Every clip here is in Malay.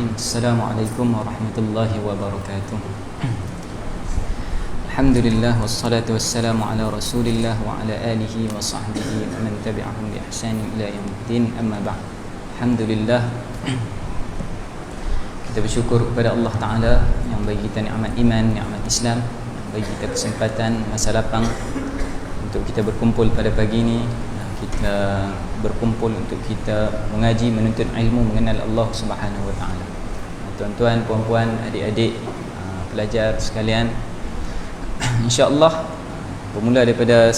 Bismillahirrahmanirrahim. Assalamualaikum warahmatullahi wabarakatuh. Alhamdulillah wassalatu wassalamu ala Rasulillah wa ala alihi wa sahbihi wa man tabi'ahum bi ihsanin ila yaumiddin. Amma ba'd. Alhamdulillah, kita bersyukur kepada Allah Taala yang bagi kita nikmat iman, nikmat Islam, yang bagi kita kesempatan masa lapang untuk kita berkumpul pada pagi ini. Kita berkumpul untuk kita mengaji, menuntut ilmu, mengenal Allah Subhanahu wa taala. Tuan-tuan, puan-puan, adik-adik, pelajar sekalian, insya-Allah bermula daripada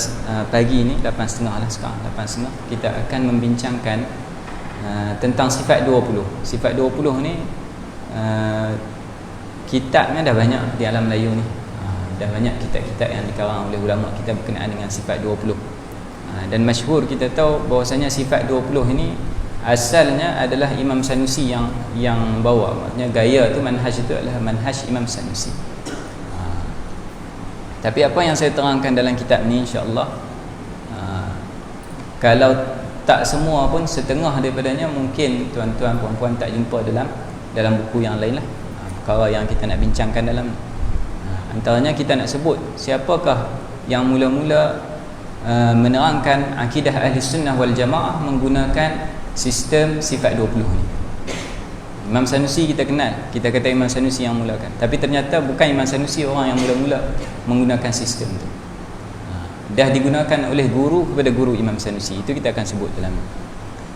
pagi ini 8.30 lah sekarang, 8.30 kita akan membincangkan tentang sifat 20. Sifat 20 ni kitabnya dah banyak di alam Melayu ni. Dah banyak kitab-kitab yang dikarang oleh ulama kita berkenaan dengan sifat 20. Dan masyhur kita tahu bahwasanya sifat 20 ini asalnya adalah Imam Sanusi yang bawa. Maksudnya gaya tu, manhaj itu adalah manhaj Imam Sanusi. Tapi apa yang saya terangkan dalam kitab ni, insya-Allah, kalau tak semua pun setengah daripadanya mungkin tuan-tuan puan-puan tak jumpa dalam buku yang lain lah, perkara yang kita nak bincangkan dalam ni. Antaranya kita nak sebut siapakah yang mula-mula menerangkan akidah ahli sunnah wal jamaah menggunakan sistem sifat 20 ni. Imam Sanusi kita kenal, kita kata Imam Sanusi yang mulakan, tapi ternyata bukan Imam Sanusi orang yang mula-mula menggunakan sistem tu. Dah digunakan oleh guru kepada guru Imam Sanusi, itu kita akan sebut dalam ni.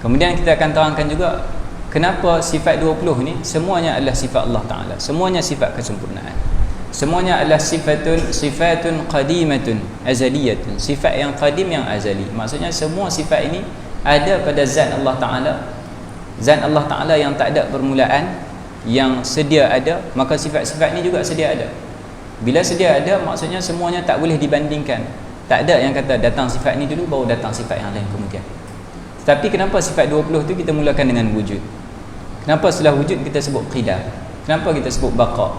Kemudian kita akan terangkan juga kenapa sifat 20 ni semuanya adalah sifat Allah Ta'ala, semuanya sifat kesempurnaan, semuanya adalah sifatun qadimatun azaliyatun, sifat yang qadim, yang azali. Maksudnya semua sifat ini ada pada zat Allah Ta'ala, zat Allah Ta'ala yang tak ada permulaan, yang sedia ada, maka sifat-sifat ini juga sedia ada. Bila sedia ada, maksudnya semuanya tak boleh dibandingkan. Tak ada yang kata datang sifat ini dulu baru datang sifat yang lain kemudian. Tapi kenapa sifat 20 tu kita mulakan dengan wujud? Kenapa setelah wujud kita sebut qidam? Kenapa kita sebut baqa?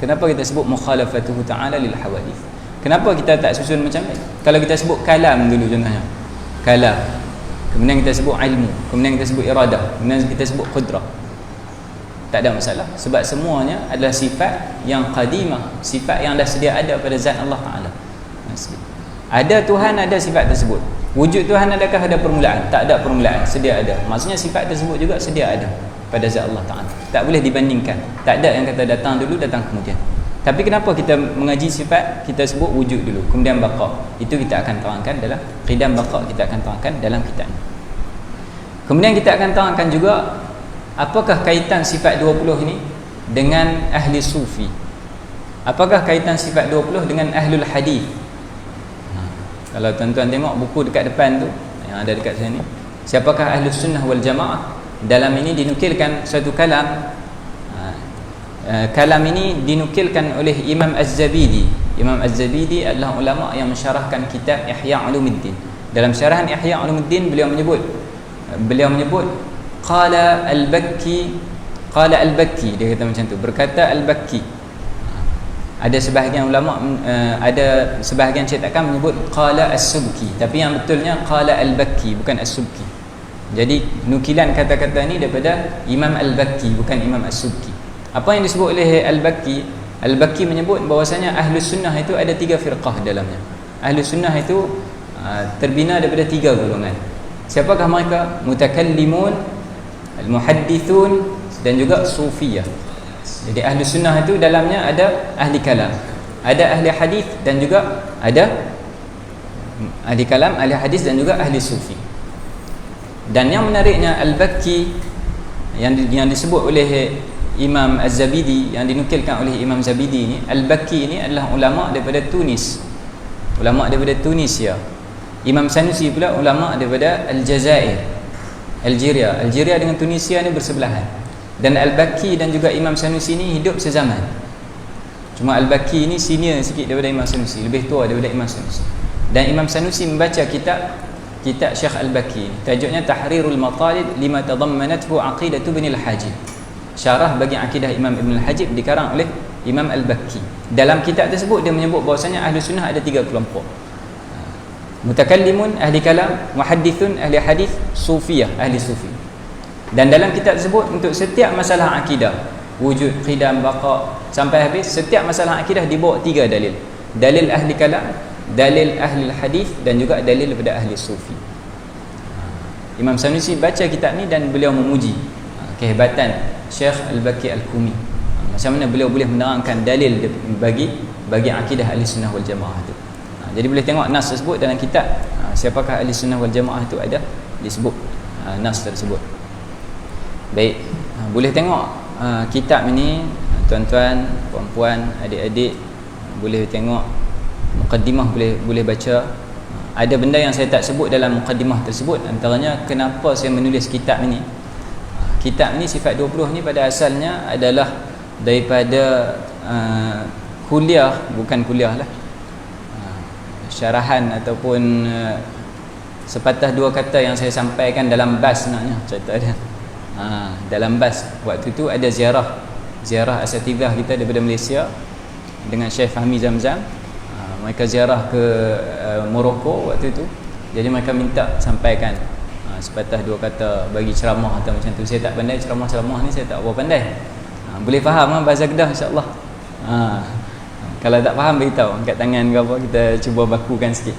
Kenapa kita sebut mukhalafatuhu ta'ala lil hawadith? Kenapa kita tak susun macam ni? Kalau kita sebut kalam dulu contohnya, kalam, kemudian kita sebut ilmu, kemudian kita sebut iradah, kemudian kita sebut qudrah, tak ada masalah, sebab semuanya adalah sifat yang qadimah, sifat yang dah sedia ada pada zat Allah Ta'ala. Ada Tuhan, ada sifat tersebut. Wujud Tuhan adakah ada permulaan? Tak ada permulaan, sedia ada. Maksudnya sifat tersebut juga sedia ada pada zat Allah Ta'ala, tak boleh dibandingkan. Tak ada yang kata datang dulu, datang kemudian. Tapi kenapa kita mengaji sifat, kita sebut wujud dulu, kemudian baqa? Itu kita akan terangkan dalam qidam baqa, kita akan terangkan dalam kitab ini. Kemudian kita akan terangkan juga apakah kaitan sifat 20 ini dengan ahli sufi, apakah kaitan sifat 20 dengan ahlul hadis. Kalau tuan-tuan tengok buku dekat depan tu yang ada dekat saya ni, siapakah ahlus sunnah wal jamaah, dalam ini dinukilkan satu kalam. Kalam ini dinukilkan oleh Imam Az-Zabidi. Imam Az-Zabidi adalah ulama yang mensyarahkan kitab Ihya Ulumuddin. Dalam syarahan Ihya Ulumuddin beliau menyebut qala al-Bakki, dia kata macam tu, berkata al-Bakki. Ada sebahagian ulama, ada sebahagian cetakan menyebut qala as-Subki, tapi yang betulnya qala al-Bakki, bukan as-Subki. Jadi nukilan kata-kata ni daripada Imam Al-Bakki, bukan Imam As-Subki. Apa yang disebut oleh Al-Bakki? Al-Bakki menyebut bahwasanya Ahlus Sunnah itu ada 3 firqah dalamnya. Ahlus Sunnah itu terbina daripada 3 golongan. Siapakah mereka? Mutakallimun, Al-Muhaddithun, dan juga Sufiyah. Jadi Ahlus Sunnah itu dalamnya ada ahli kalam, ada ahli hadis, dan juga ada ahli kalam, ahli hadis, dan juga ahli sufi. Dan yang menariknya, Al-Bakki yang disebut oleh Imam Az-Zabidi, yang dinukilkan oleh Imam Zabidi ini, Al-Bakki ini adalah ulama daripada Tunis, ulama daripada Tunisia. Imam Sanusi pula ulama daripada Aljazair, Algeria dengan Tunisia ni bersebelahan. Dan Al-Bakki dan juga Imam Sanusi ni hidup sezaman. Cuma Al-Bakki ni senior sikit daripada Imam Sanusi, lebih tua daripada Imam Sanusi. Dan Imam Sanusi membaca kitab Syekh Al-Bakki, tajuknya Tahrirul Matalib lima tadammanathu aqidatu Ibn al-Hajib. Syarah bagi akidah Imam Ibn al-Hajib dikarang oleh Imam Al-Bakki. Dalam kitab tersebut dia menyebut bahawasanya ahli sunnah ada 3 kelompok. Mutakallimun, ahli kalam, muhaddithun, ahli hadis, sufiyah, ahli sufi. Dan dalam kitab tersebut untuk setiap masalah akidah, wujud, qidam, baqa sampai habis, setiap masalah akidah dibawa 3 dalil. Dalil ahli kalam, dalil ahli hadis dan juga dalil daripada ahli sufi. Imam Sanusi baca kitab ni dan beliau memuji kehebatan Syekh Al-Baqi Al-Qumi. Macam mana beliau boleh menerangkan dalil bagi akidah ahli sunnah wal jamaah tu. Jadi boleh tengok nas tersebut dalam kitab. Siapakah ahli sunnah wal jamaah tu ada disebut nas tersebut. Baik, boleh tengok kitab ini tuan-tuan, puan-puan, adik-adik, boleh tengok mukaddimah, boleh baca. Ada benda yang saya tak sebut dalam mukaddimah tersebut, antaranya kenapa saya menulis kitab ini. Kitab ini Sifat 20 ni pada asalnya adalah daripada kuliah, bukan kuliah lah, syarahan ataupun sepatah dua kata yang saya sampaikan dalam bas sebenarnya cerita dia. Dalam bas waktu tu ada ziarah asatidhah kita daripada Malaysia dengan Syekh Fahmi Zamzam. Mereka ziarah ke Morocco waktu tu. Jadi mereka minta sampaikan sepatah dua kata, bagi ceramah atau macam tu. Saya tak pandai ceramah ni, saya tak apa pandai. Boleh faham bahasa Kedah insya-Allah. Kalau tak faham beritahu, angkat tangan ke apa, kita cuba bakukan sikit.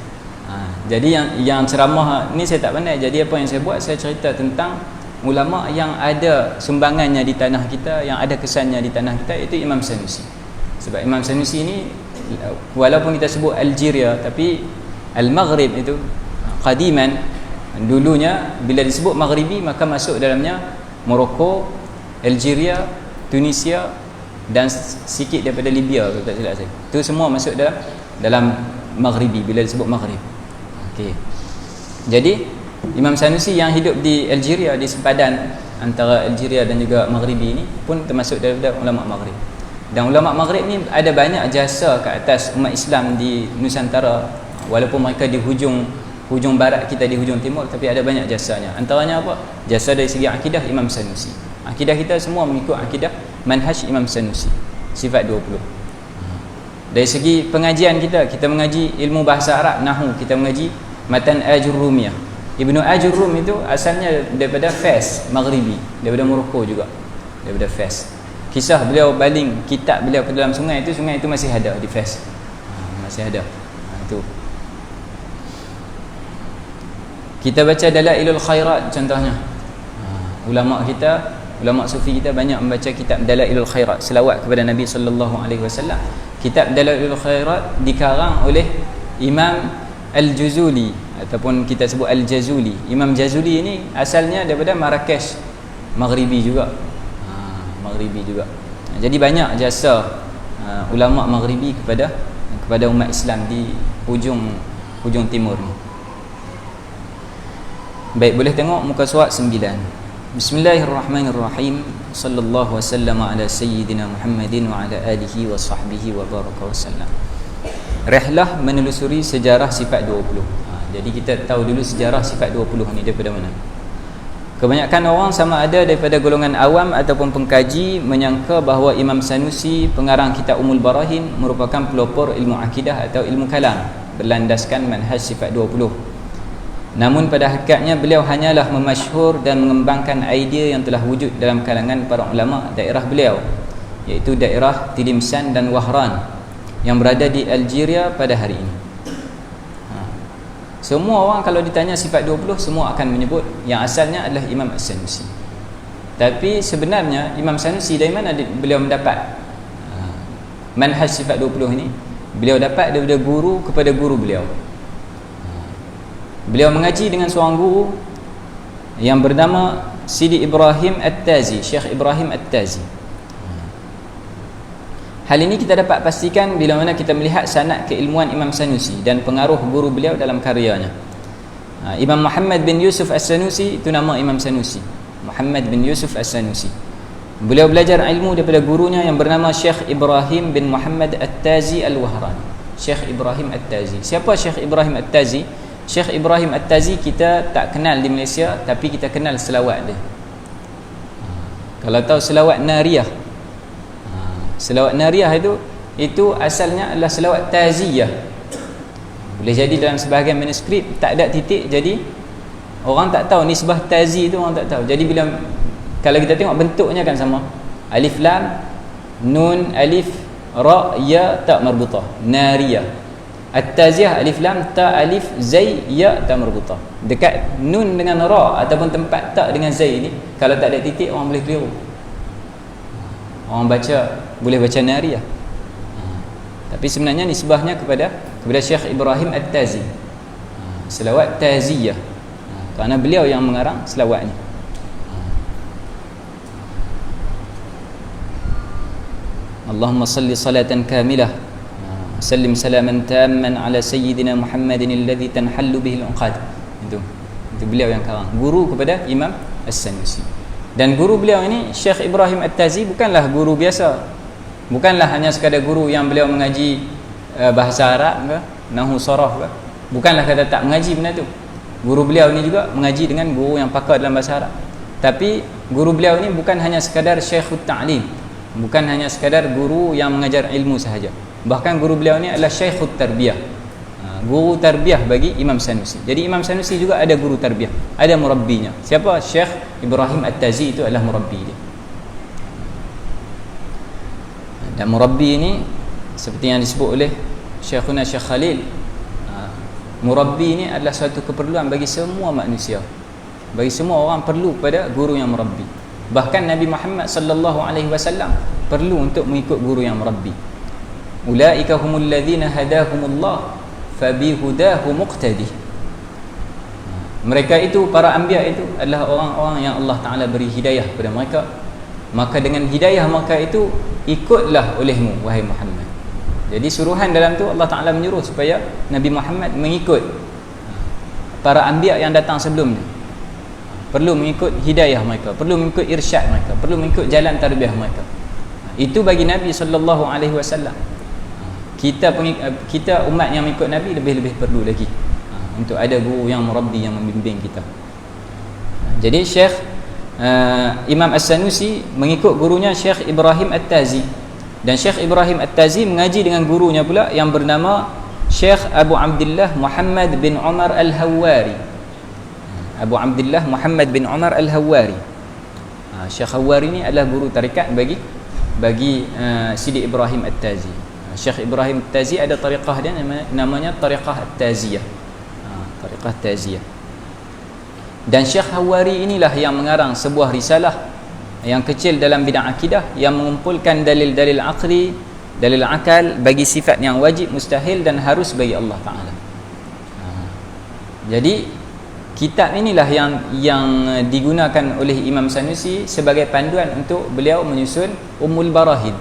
Jadi yang ceramah ni saya tak pandai. Jadi apa yang saya buat, saya cerita tentang ulama yang ada sumbangannya di tanah kita, yang ada kesannya di tanah kita, iaitu Imam Sanusi. Sebab Imam Sanusi ni walaupun kita sebut Algeria, tapi Al-Maghrib itu qadiman, dulunya bila disebut Maghribi maka masuk dalamnya Morocco, Algeria, Tunisia dan sikit daripada Libya kalau tak silap saya. Itu semua masuk dalam Maghribi bila disebut Maghrib. Okey. Jadi Imam Sanusi yang hidup di Algeria, di sempadan antara Algeria dan juga Maghribi ini pun termasuk daripada ulama Maghrib. Dan ulama Maghrib ni ada banyak jasa ke atas umat Islam di Nusantara, walaupun mereka di hujung barat, kita di hujung timur, tapi ada banyak jasanya. Antaranya apa? Jasa dari segi akidah Imam Sanusi. Akidah kita semua mengikut akidah manhaj Imam Sanusi, Sifat 20. Dari segi pengajian kita mengaji ilmu bahasa Arab, nahwu, kita mengaji Matan Ajurrumiyah. Ibnu Ajurrum itu asalnya daripada Fes, Maghribi, daripada Morocco juga, daripada Fes. Kisah beliau baling kitab beliau ke dalam sungai itu masih ada di Fes. Masih ada. Itu. Kita baca Dalailul Khairat contohnya. Ulama kita, ulama sufi kita banyak membaca kitab Dalailul Khairat, selawat kepada Nabi sallallahu alaihi wasallam. Kitab Dalailul Khairat dikarang oleh Imam Al-Juzuli ataupun kita sebut Al-Jazuli. Imam Jazuli ini asalnya daripada Marrakesh, Maghribi juga. Maghribi juga. Jadi banyak jasa ulama Maghribi kepada umat Islam di hujung timur ni. Baik, boleh tengok muka surat 9. Bismillahirrahmanirrahim. Sallallahu wasallam ala sayyidina Muhammadin wa ala alihi wa sahbihi wa baraka wasallam. Rihlah menelusuri sejarah Sifat 20. Jadi kita tahu dulu sejarah Sifat 20 ni daripada mana. Kebanyakan orang sama ada daripada golongan awam ataupun pengkaji menyangka bahawa Imam Sanusi, pengarang kitab Ummul Barahin, merupakan pelopor ilmu akidah atau ilmu kalam berlandaskan manhaj Sifat 20. Namun pada hakikatnya beliau hanyalah memasyhur dan mengembangkan idea yang telah wujud dalam kalangan para ulama daerah beliau, iaitu daerah Tilimsan dan Wahran yang berada di Algeria pada hari ini. Semua orang kalau ditanya Sifat 20, semua akan menyebut yang asalnya adalah Imam Sanusi. Tapi sebenarnya Imam Sanusi dari mana beliau mendapat manhaj Sifat 20 ini? Beliau dapat daripada guru kepada guru beliau. Beliau mengaji dengan seorang guru yang bernama Sidi Ibrahim At-Tazi, Syekh Ibrahim At-Tazi. Hal ini kita dapat pastikan bila mana kita melihat sanad keilmuan Imam Sanusi dan pengaruh guru beliau dalam karyanya. Imam Muhammad bin Yusuf As-Sanusi, itu nama Imam Sanusi, Muhammad bin Yusuf As-Sanusi. Beliau belajar ilmu daripada gurunya yang bernama Syekh Ibrahim bin Muhammad At-Tazi Al-Wahrani. Syekh Ibrahim At-Tazi. Siapa Syekh Ibrahim At-Tazi? Syekh Ibrahim At-Tazi kita tak kenal di Malaysia, tapi kita kenal selawat dia. Kalau tahu selawat Nariyah, selawat Nariyah itu asalnya adalah selawat Taziyah. Boleh jadi dalam sebahagian manuskrip tak ada titik, jadi orang tak tahu nisbah Tazi itu, orang tak tahu. Jadi bila kalau kita tengok bentuknya kan sama. Alif lam, nun, alif, ra, ya, ta marbutah, nariyah. At-taziyah alif lam, ta alif, zai, ya, ta marbutah. Dekat nun dengan ra ataupun tempat ta dengan zai ni, kalau tak ada titik orang boleh keliru. Orang boleh baca nariyah. Tapi sebenarnya nisbahnya kepada Syekh Ibrahim At-Tazi. Selawat Taziyah. Kerana beliau yang mengarang selawat ni. Allahumma salli salatan kamilah. Sallim salaman tamman ala sayyidina Muhammadin alladhi tanhallu bihi al-uqad. Itu beliau yang karang. Guru kepada Imam As-Sanusi. Dan guru beliau ini Syekh Ibrahim At-Tazi bukanlah guru biasa. Bukanlah hanya sekadar guru yang beliau mengaji bahasa Arab ke, nahwu saraf ke. Bukanlah kata tak mengaji benda tu. Guru beliau ni juga mengaji dengan guru yang pakar dalam bahasa Arab. Tapi guru beliau ni bukan hanya sekadar Syekhut Ta'lim, bukan hanya sekadar guru yang mengajar ilmu sahaja. Bahkan guru beliau ni adalah Syekhut Tarbiyah, guru tarbiyah bagi Imam Sanusi. Jadi Imam Sanusi juga ada guru tarbiyah, ada murabbinya. Siapa? Syekh Ibrahim At-Tazi itu adalah murabbi dia. Dan murabbi ini seperti yang disebut oleh Syekhuna Syekh Khalil, murabbi ini adalah suatu keperluan bagi semua manusia. Bagi semua orang perlu pada guru yang murabbi. Bahkan Nabi Muhammad sallallahu alaihi wasallam perlu untuk mengikut guru yang murabbi. Ulaika humul ladzina hadahumullah fabihudahu muqtadi. Mereka itu, para anbiya itu adalah orang-orang yang Allah Taala beri hidayah kepada mereka. Maka dengan hidayah mereka itu, ikutlah olehmu wahai Muhammad. Jadi suruhan dalam tu Allah Taala menyuruh supaya Nabi Muhammad mengikut para anbiya yang datang sebelumnya. Perlu mengikut hidayah mereka, perlu mengikut irsyad mereka, perlu mengikut jalan tarbiyah mereka. Itu bagi Nabi sallallahu alaihi wasallam. Kita umat yang mengikut Nabi lebih-lebih perlu lagi untuk ada guru yang murabbi yang membimbing kita. Jadi Syekh Imam As-Sanusi mengikut gurunya Syekh Ibrahim At-Tazi. Dan Syekh Ibrahim At-Tazi mengaji dengan gurunya pula yang bernama Syekh Abu Abdullah Muhammad bin Umar Al-Hawwari. Abu Abdullah Muhammad bin Umar Al-Hawwari. Syekh Hawwari ni adalah guru tarikat bagi Sidi Ibrahim At-Tazi. Syekh Ibrahim At-Tazi ada tariqah dia namanya Tariqah At-Taziyah. Tariqah Taziyah. Dan Syekh Hawwari inilah yang mengarang sebuah risalah yang kecil dalam bidang akidah yang mengumpulkan dalil-dalil aqli, dalil akal bagi sifat yang wajib, mustahil dan harus bagi Allah Ta'ala. Jadi kitab inilah yang digunakan oleh Imam Sanusi sebagai panduan untuk beliau menyusun Ummul Barahin.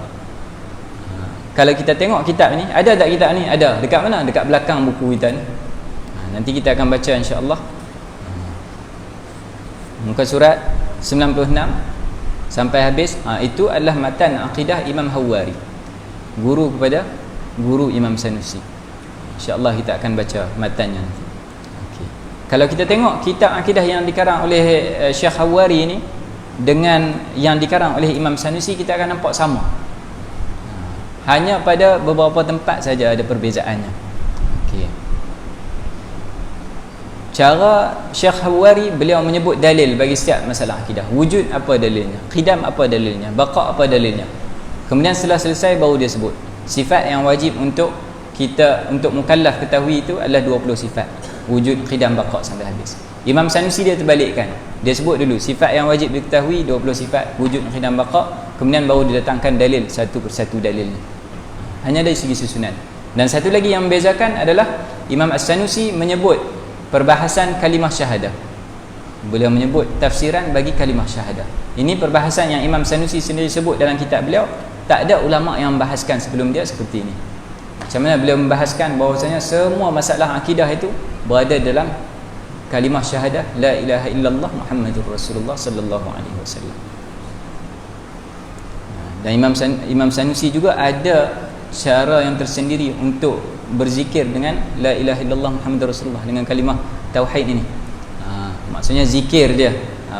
Kalau kita tengok kitab ni, ada tak kitab ni? Ada. Dekat mana? Dekat belakang buku kita ni. Nanti kita akan baca insya-Allah. Muka surat 96 sampai habis. Itu adalah matan akidah Imam Hawwari, guru kepada guru Imam Sanusi. InsyaAllah kita akan baca matannya nanti. Okay. Kalau kita tengok kitab akidah yang dikarang oleh Syekh Hawwari ini dengan yang dikarang oleh Imam Sanusi, kita akan nampak sama. Hanya pada beberapa tempat saja ada perbezaannya. Okay. Cara Syekh Hawwari, beliau menyebut dalil bagi setiap masalah akidah. Wujud apa dalilnya, qidam apa dalilnya, baqa apa dalilnya. Kemudian setelah selesai baru dia sebut sifat yang wajib untuk mukallaf ketahui itu adalah 20 sifat. Wujud, qidam, baqa sampai habis. Imam Sanusi dia terbalikkan. Dia sebut dulu sifat yang wajib diketahui 20 sifat, wujud, qidam, baqa, kemudian baru didatangkan dalil satu persatu dalilnya. Hanya dari segi susunan. Dan satu lagi yang membezakan adalah Imam As-Sanusi menyebut perbahasan kalimah syahadah. Beliau menyebut tafsiran bagi kalimah syahadah. Ini perbahasan yang Imam Sanusi sendiri sebut dalam kitab beliau. Tak ada ulama yang membahaskan sebelum dia seperti ini. Macam mana beliau membahaskan bahawasanya semua masalah akidah itu berada dalam kalimah syahadah la ilaha illallah Muhammadur Rasulullah sallallahu alaihi wasallam. Dan Imam Sanusi juga ada cara yang tersendiri untuk berzikir dengan la ilaha illallah Muhammadur Rasulullah, dengan kalimah tauhid ini. Maksudnya zikir dia,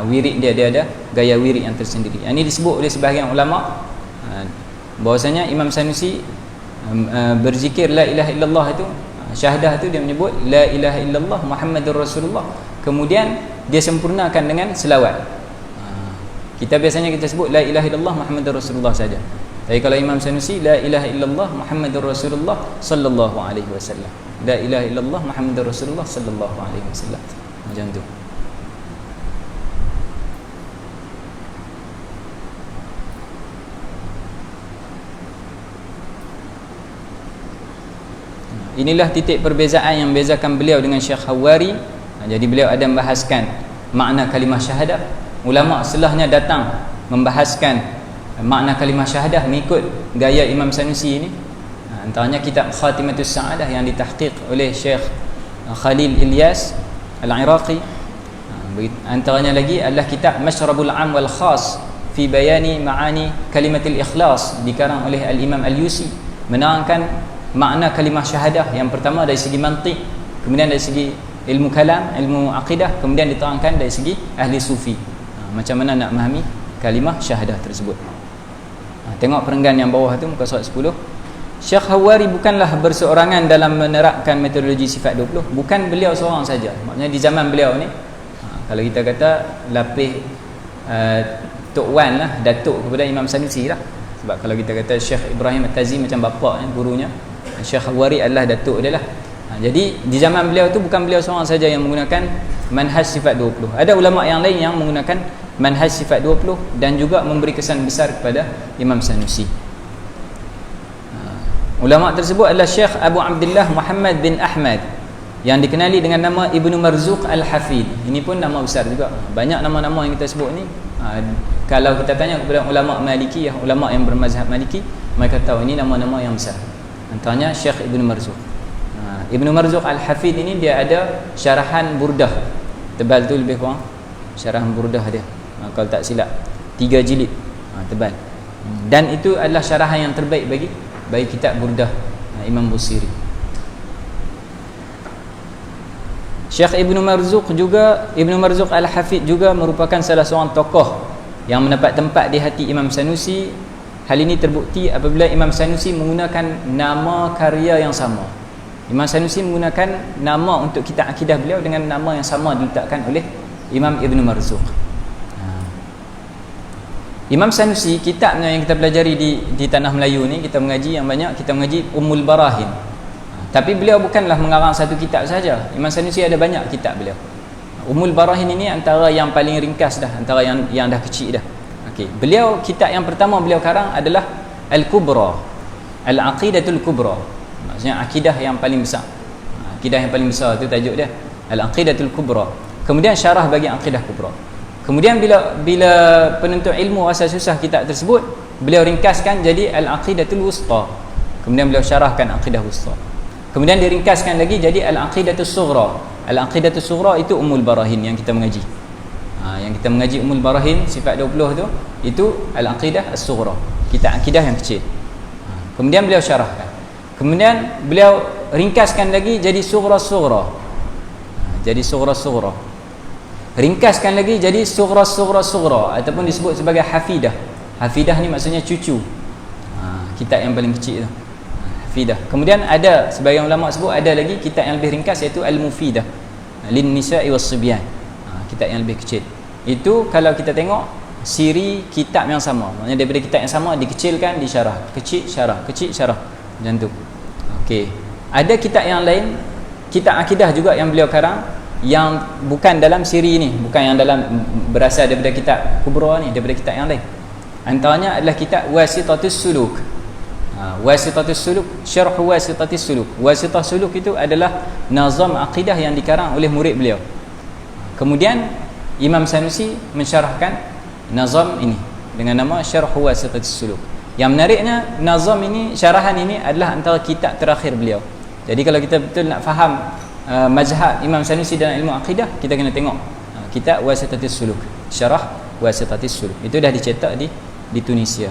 wirid dia ada gaya wirid yang tersendiri. Ini disebut oleh sebahagian ulama bahwasanya Imam Sanusi berzikir la ilaha illallah itu, syahadah itu dia menyebut la ilaha illallah Muhammadur Rasulullah, kemudian dia sempurnakan dengan selawat. Kita biasanya kita sebut la ilaha illallah Muhammadur Rasulullah saja. Tapi kalau Imam Sanusi, la ilaha illallah Muhammadur Rasulullah sallallahu alaihi wasallam. La ilaha illallah Muhammadur Rasulullah sallallahu alaihi wasallam. Macam tu. Inilah titik perbezaan yang membezakan beliau dengan Syekh Hawari. Jadi beliau ada membahaskan makna kalimah syahadah. Ulama setelahnya datang membahaskan makna kalimah syahadah mengikut gaya Imam Sanusi ini. Antaranya kitab Khatimatus Sa'adah yang ditahqiq oleh Syekh Khalil Ilyas Al-Iraqi. Antaranya lagi adalah kitab Mashrabul Am wal Khas fi bayani ma'ani kalimatil ikhlas, dikarang oleh Al-Imam Al-Yusi, menerangkan makna kalimah syahadah yang pertama dari segi mantiq, kemudian dari segi ilmu kalam, ilmu akidah, kemudian diterangkan dari segi ahli sufi. Macam mana nak memahami kalimah syahadah tersebut. Tengok perenggan yang bawah tu, muka surat 10. Syekh Hawari bukanlah berseorangan dalam menerapkan metodologi sifat 20. Bukan beliau seorang saja. Maksudnya di zaman beliau ni, kalau kita kata lapis Tok Wan lah, datuk kepada Imam Sanusi lah. Sebab kalau kita kata Syekh Ibrahim At-Tazi macam bapa gurunya, Syekh Hawari adalah datuk dia lah. Jadi di zaman beliau tu bukan beliau seorang saja yang menggunakan manhaj sifat 20. Ada ulama yang lain yang menggunakan manhaj sifat 20 dan juga memberi kesan besar kepada Imam Sanusi. Ulama tersebut adalah Syekh Abu Abdullah Muhammad bin Ahmad yang dikenali dengan nama Ibnu Marzuq Al-Hafid. Ini pun nama besar juga. Banyak nama-nama yang kita sebut ni, kalau kita tanya kepada ulama Maliki, ulama yang bermazhab Maliki, mereka tahu ini nama-nama yang besar. Antaranya Syekh Ibnu Marzuq. Ibnu Marzuq Al-Hafid ini dia ada syarahan Burdah. Tebal tu lebih kurang syarahan Burdah dia. Kalau tak silap 3 jilid. Tebal. Dan itu adalah syarahan yang terbaik bagi kitab Burdah Imam Busiri. Syekh Ibnu Marzuq Al-Hafid juga merupakan salah seorang tokoh yang mendapat tempat di hati Imam Sanusi. Hal ini terbukti apabila Imam Sanusi menggunakan nama karya yang sama. Imam Sanusi menggunakan nama untuk kitab akidah beliau dengan nama yang sama diletakkan oleh Imam Ibnu Marzuq. Imam Sanusi, kitabnya yang kita pelajari di tanah Melayu ni, kita mengaji yang banyak, kita mengaji Ummul Barahin. Tapi beliau bukanlah mengarang satu kitab saja. Imam Sanusi ada banyak kitab beliau. Ummul Barahin ini antara yang paling ringkas dah, antara yang dah kecil dah. Okey, beliau kitab yang pertama beliau karang adalah Al-Kubra, Al-Aqidatul Kubra. Maksudnya akidah yang paling besar. Akidah yang paling besar tu tajuk dia, Al-Aqidatul Kubra. Kemudian syarah bagi Aqidah Kubra. Kemudian bila penuntut ilmu rasa susah kitab tersebut, beliau ringkaskan jadi Al-Aqidatul Wusta. Kemudian beliau syarahkan Aqidah Wusta. Kemudian diringkaskan lagi jadi Al-Aqidatul Sughra. Al-Aqidatul Sughra itu Ummul Barahin yang kita mengaji. Yang kita mengaji Ummul Barahin sifat 20 tu, itu Al-Aqidah As-Sughra, kitab akidah yang kecil. Kemudian beliau syarahkan. Kemudian beliau ringkaskan lagi jadi Sughra-Sughra. Jadi Sughra-Sughra. Ringkaskan lagi jadi Sughra-Sughra ataupun disebut sebagai Hafidah. Hafidah ni maksudnya cucu. Kitab yang paling kecil tu, Hafidah. Kemudian ada sebagian ulama sebut ada lagi kitab yang lebih ringkas, iaitu Al-Mufidah Lin Nisa'i Was-Sibyan. Kitab yang lebih kecil. Itu kalau kita tengok siri kitab yang sama, maknanya daripada kitab yang sama dikecilkan, disyarah, kecil syarah, kecil syarah, macam tu. Okey. Ada kitab yang lain, kitab akidah juga yang beliau karang, yang bukan dalam siri ni, bukan yang dalam berasal daripada kitab Kubra ni, daripada kitab yang lain. Antaranya adalah kitab Wasitatus Suluk. Wasitatus Suluk, Syarh Wasitatus Suluk. Wasitah Suluk itu adalah nazam akidah yang dikarang oleh murid beliau. Kemudian Imam Sanusi mensyarahkan nazam ini dengan nama Syarh Wasitatus Suluk. Yang menariknya, nazam ini, syarahan ini adalah antara kitab terakhir beliau. Jadi kalau kita betul nak faham mazhab Imam Sanusi dalam ilmu akidah, kita kena tengok kitab Wasitatus Suluk, Syarah Wasitatus Suluk. Itu dah dicetak di Tunisia.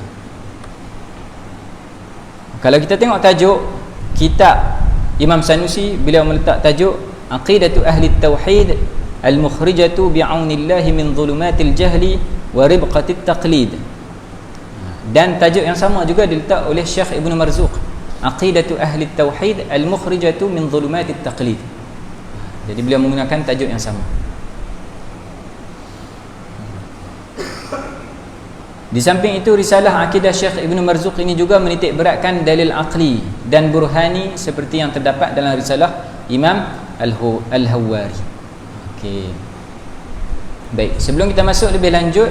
Kalau kita tengok tajuk kitab Imam Sanusi, beliau meletak tajuk Aqidatu Ahli Tauhid Al-Mukhrijatu bi'aunillahi min dhulumatil jahli wa ribqatit taqlid. Dan tajuk yang sama juga diletak oleh Syekh Ibnu Marzuq, Aqidatu Ahli Tauhid Al-Mukhrijatu min dhulumatit taqlid. Jadi beliau menggunakan tajuk yang sama. Di samping itu, risalah akidah Syekh Ibn Marzuq ini juga menitik beratkan dalil aqli dan burhani seperti yang terdapat dalam risalah Imam Al-Hawari. Okey. Baik, sebelum kita masuk lebih lanjut,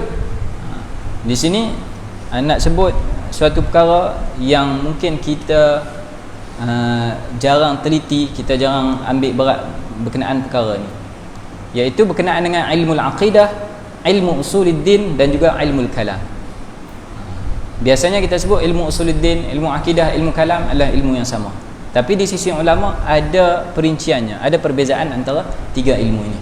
di sini nak sebut suatu perkara yang mungkin kita jarang teliti, kita jarang ambil berat berkenaan perkara ni, iaitu berkenaan dengan ilmu al-aqidah, ilmu usuluddin dan juga ilmu al-kalam. Biasanya kita sebut ilmu usuluddin, ilmu akidah, ilmu kalam adalah ilmu yang sama. Tapi di sisi ulama ada perinciannya, ada perbezaan antara tiga ilmu ini.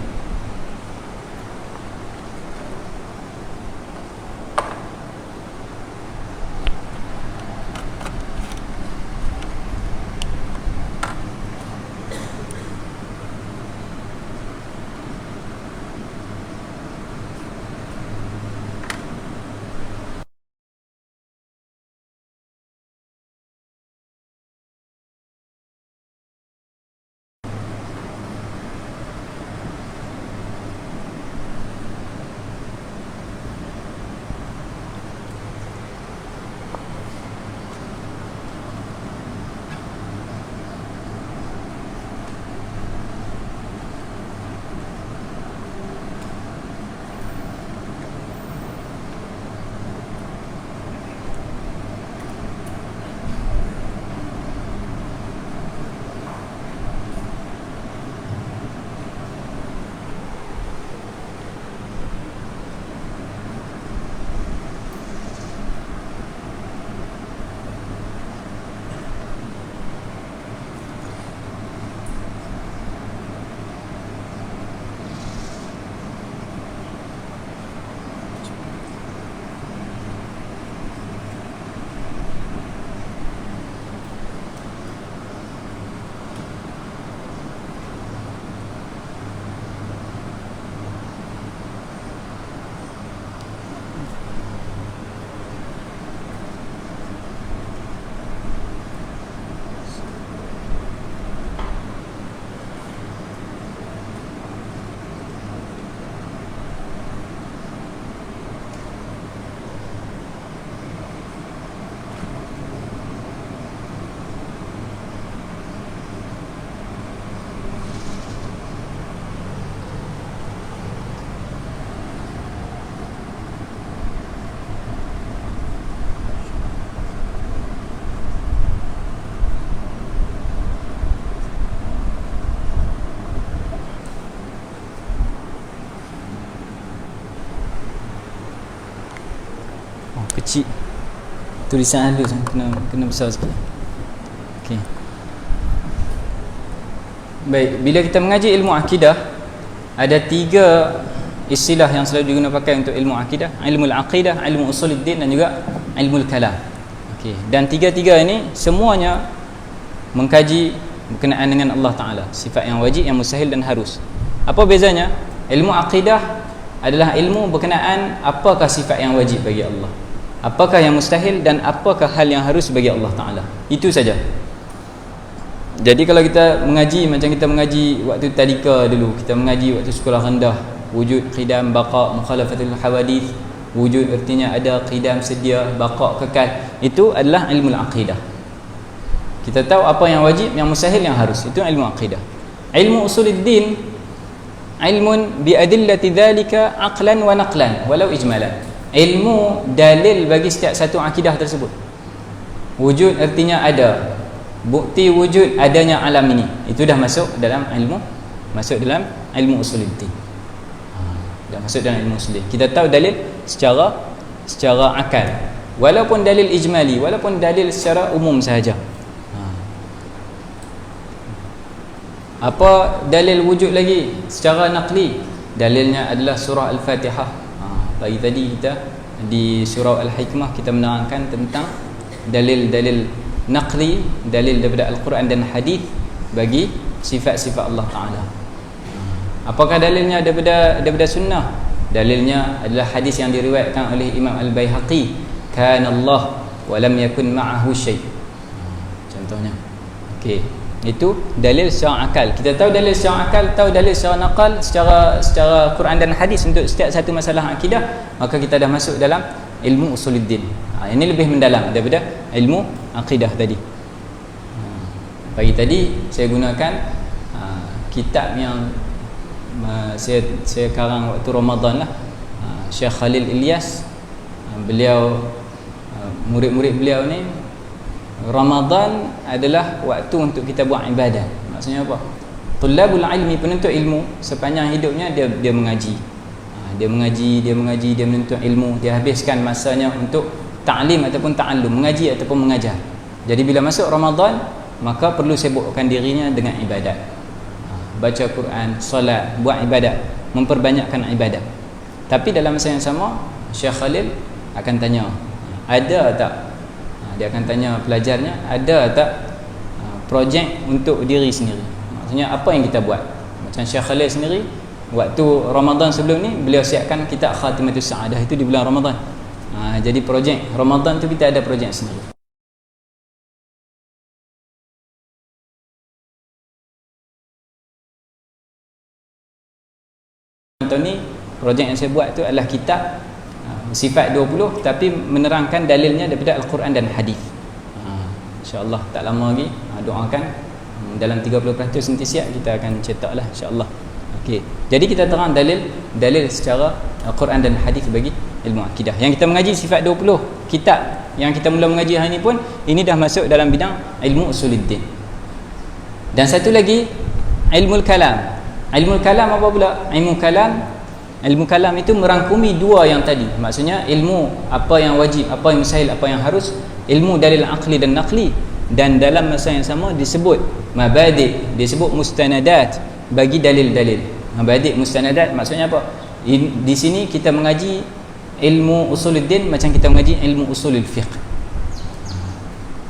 Kecil tulisan halus, kena besar sikit. Okey. Baik, bila kita mengaji ilmu akidah, ada tiga istilah yang selalu digunakan pakai untuk ilmu akidah: ilmu al-aqidah, ilmu usuluddin dan juga ilmu al-kalam. Okey, dan tiga-tiga ini semuanya mengkaji berkenaan dengan Allah Taala, sifat yang wajib, yang mustahil dan harus. Apa bezanya? Ilmu akidah adalah ilmu berkenaan apakah sifat yang wajib bagi Allah, apakah yang mustahil dan apakah hal yang harus bagi Allah Ta'ala. Itu saja. Jadi kalau kita mengaji macam kita mengaji waktu tadika dulu, kita mengaji waktu sekolah rendah, wujud, qidam, baqa, mukhalafatul hawadith, wujud artinya ada, qidam sedia, baqa kekal, itu adalah ilmu al-aqidah. Kita tahu apa yang wajib, yang mustahil, yang harus. Itu ilmu aqidah. Ilmu usuluddin, ilmun bi adillati dhalika aqlan wa naqlan walau ijmalan. Ilmu dalil bagi setiap satu akidah tersebut. Wujud artinya ada, bukti wujud adanya alam ini, itu dah masuk dalam ilmu usuluddin. Dah masuk dalam ilmu usuluddin. Kita tahu dalil secara akal, walaupun dalil ijmali, walaupun dalil secara umum sahaja. Apa dalil wujud lagi secara naqli? Dalilnya adalah surah Al-Fatihah. Pagi tadi kita di surah Al-Hikmah kita menerangkan tentang dalil-dalil naqli, dalil daripada Al-Quran dan hadis bagi sifat-sifat Allah Ta'ala. Apakah dalilnya daripada sunnah? Dalilnya adalah hadis yang diriwayatkan oleh Imam Al-Baihaqi, kana Allah wa lam yakun ma'ahu syai'. Contohnya. Okey, itu dalil secara akal. Kita tahu dalil secara akal, tahu dalil secara naqal, secara Quran dan hadis untuk setiap satu masalah akidah, maka kita dah masuk dalam ilmu usuluddin. Ini lebih mendalam daripada ilmu akidah tadi. Pagi tadi saya gunakan kitab yang saya karang waktu Ramadan lah, Syekh Khalil Ilyas. Beliau, murid-murid beliau ni, Ramadan adalah waktu untuk kita buat ibadah. Maksudnya apa? Tullabul ilmi, penuntut ilmu, sepanjang hidupnya dia mengaji. Dia menuntut ilmu, dia habiskan masanya untuk ta'lim ataupun ta'allum, mengaji ataupun mengajar. Jadi bila masuk Ramadan, maka perlu sibukkan dirinya dengan ibadat. Baca Quran, solat, buat ibadat, memperbanyakkan ibadat. Tapi dalam masa yang sama, Syekh Khalil akan tanya, ada tak, dia akan tanya pelajarnya, ada tak projek untuk diri sendiri. Maksudnya apa yang kita buat. Macam Syekh Khalil sendiri, waktu Ramadan sebelum ni, beliau siapkan kitab Khatimatus Sa'adah, itu di bulan Ramadan. Jadi projek Ramadan tu kita ada projek sendiri. Tahun ni projek yang saya buat tu adalah kitab Sifat 20, tapi menerangkan dalilnya daripada Al-Quran dan Hadis. InsyaAllah tak lama lagi, doakan dalam 30% nanti siap kita akan cetak lah, insyaAllah. Okay. Jadi kita terang dalil secara Al-Quran dan Hadis bagi ilmu akidah. Yang kita mengaji Sifat 20, kitab yang kita mula mengaji hari ni pun, ini dah masuk dalam bidang ilmu usuluddin. Dan satu lagi, ilmu kalam. Ilmu kalam apa pula? Ilmu kalam itu merangkumi dua yang tadi. Maksudnya ilmu apa yang wajib, apa yang mustahil, apa yang harus, ilmu dalil aqli dan naqli, dan dalam masa yang sama disebut mabadi', disebut mustanadat bagi dalil-dalil. Mabadi', mustanadat maksudnya apa? Di sini kita mengaji ilmu usuluddin macam kita mengaji ilmu usulul fiqh.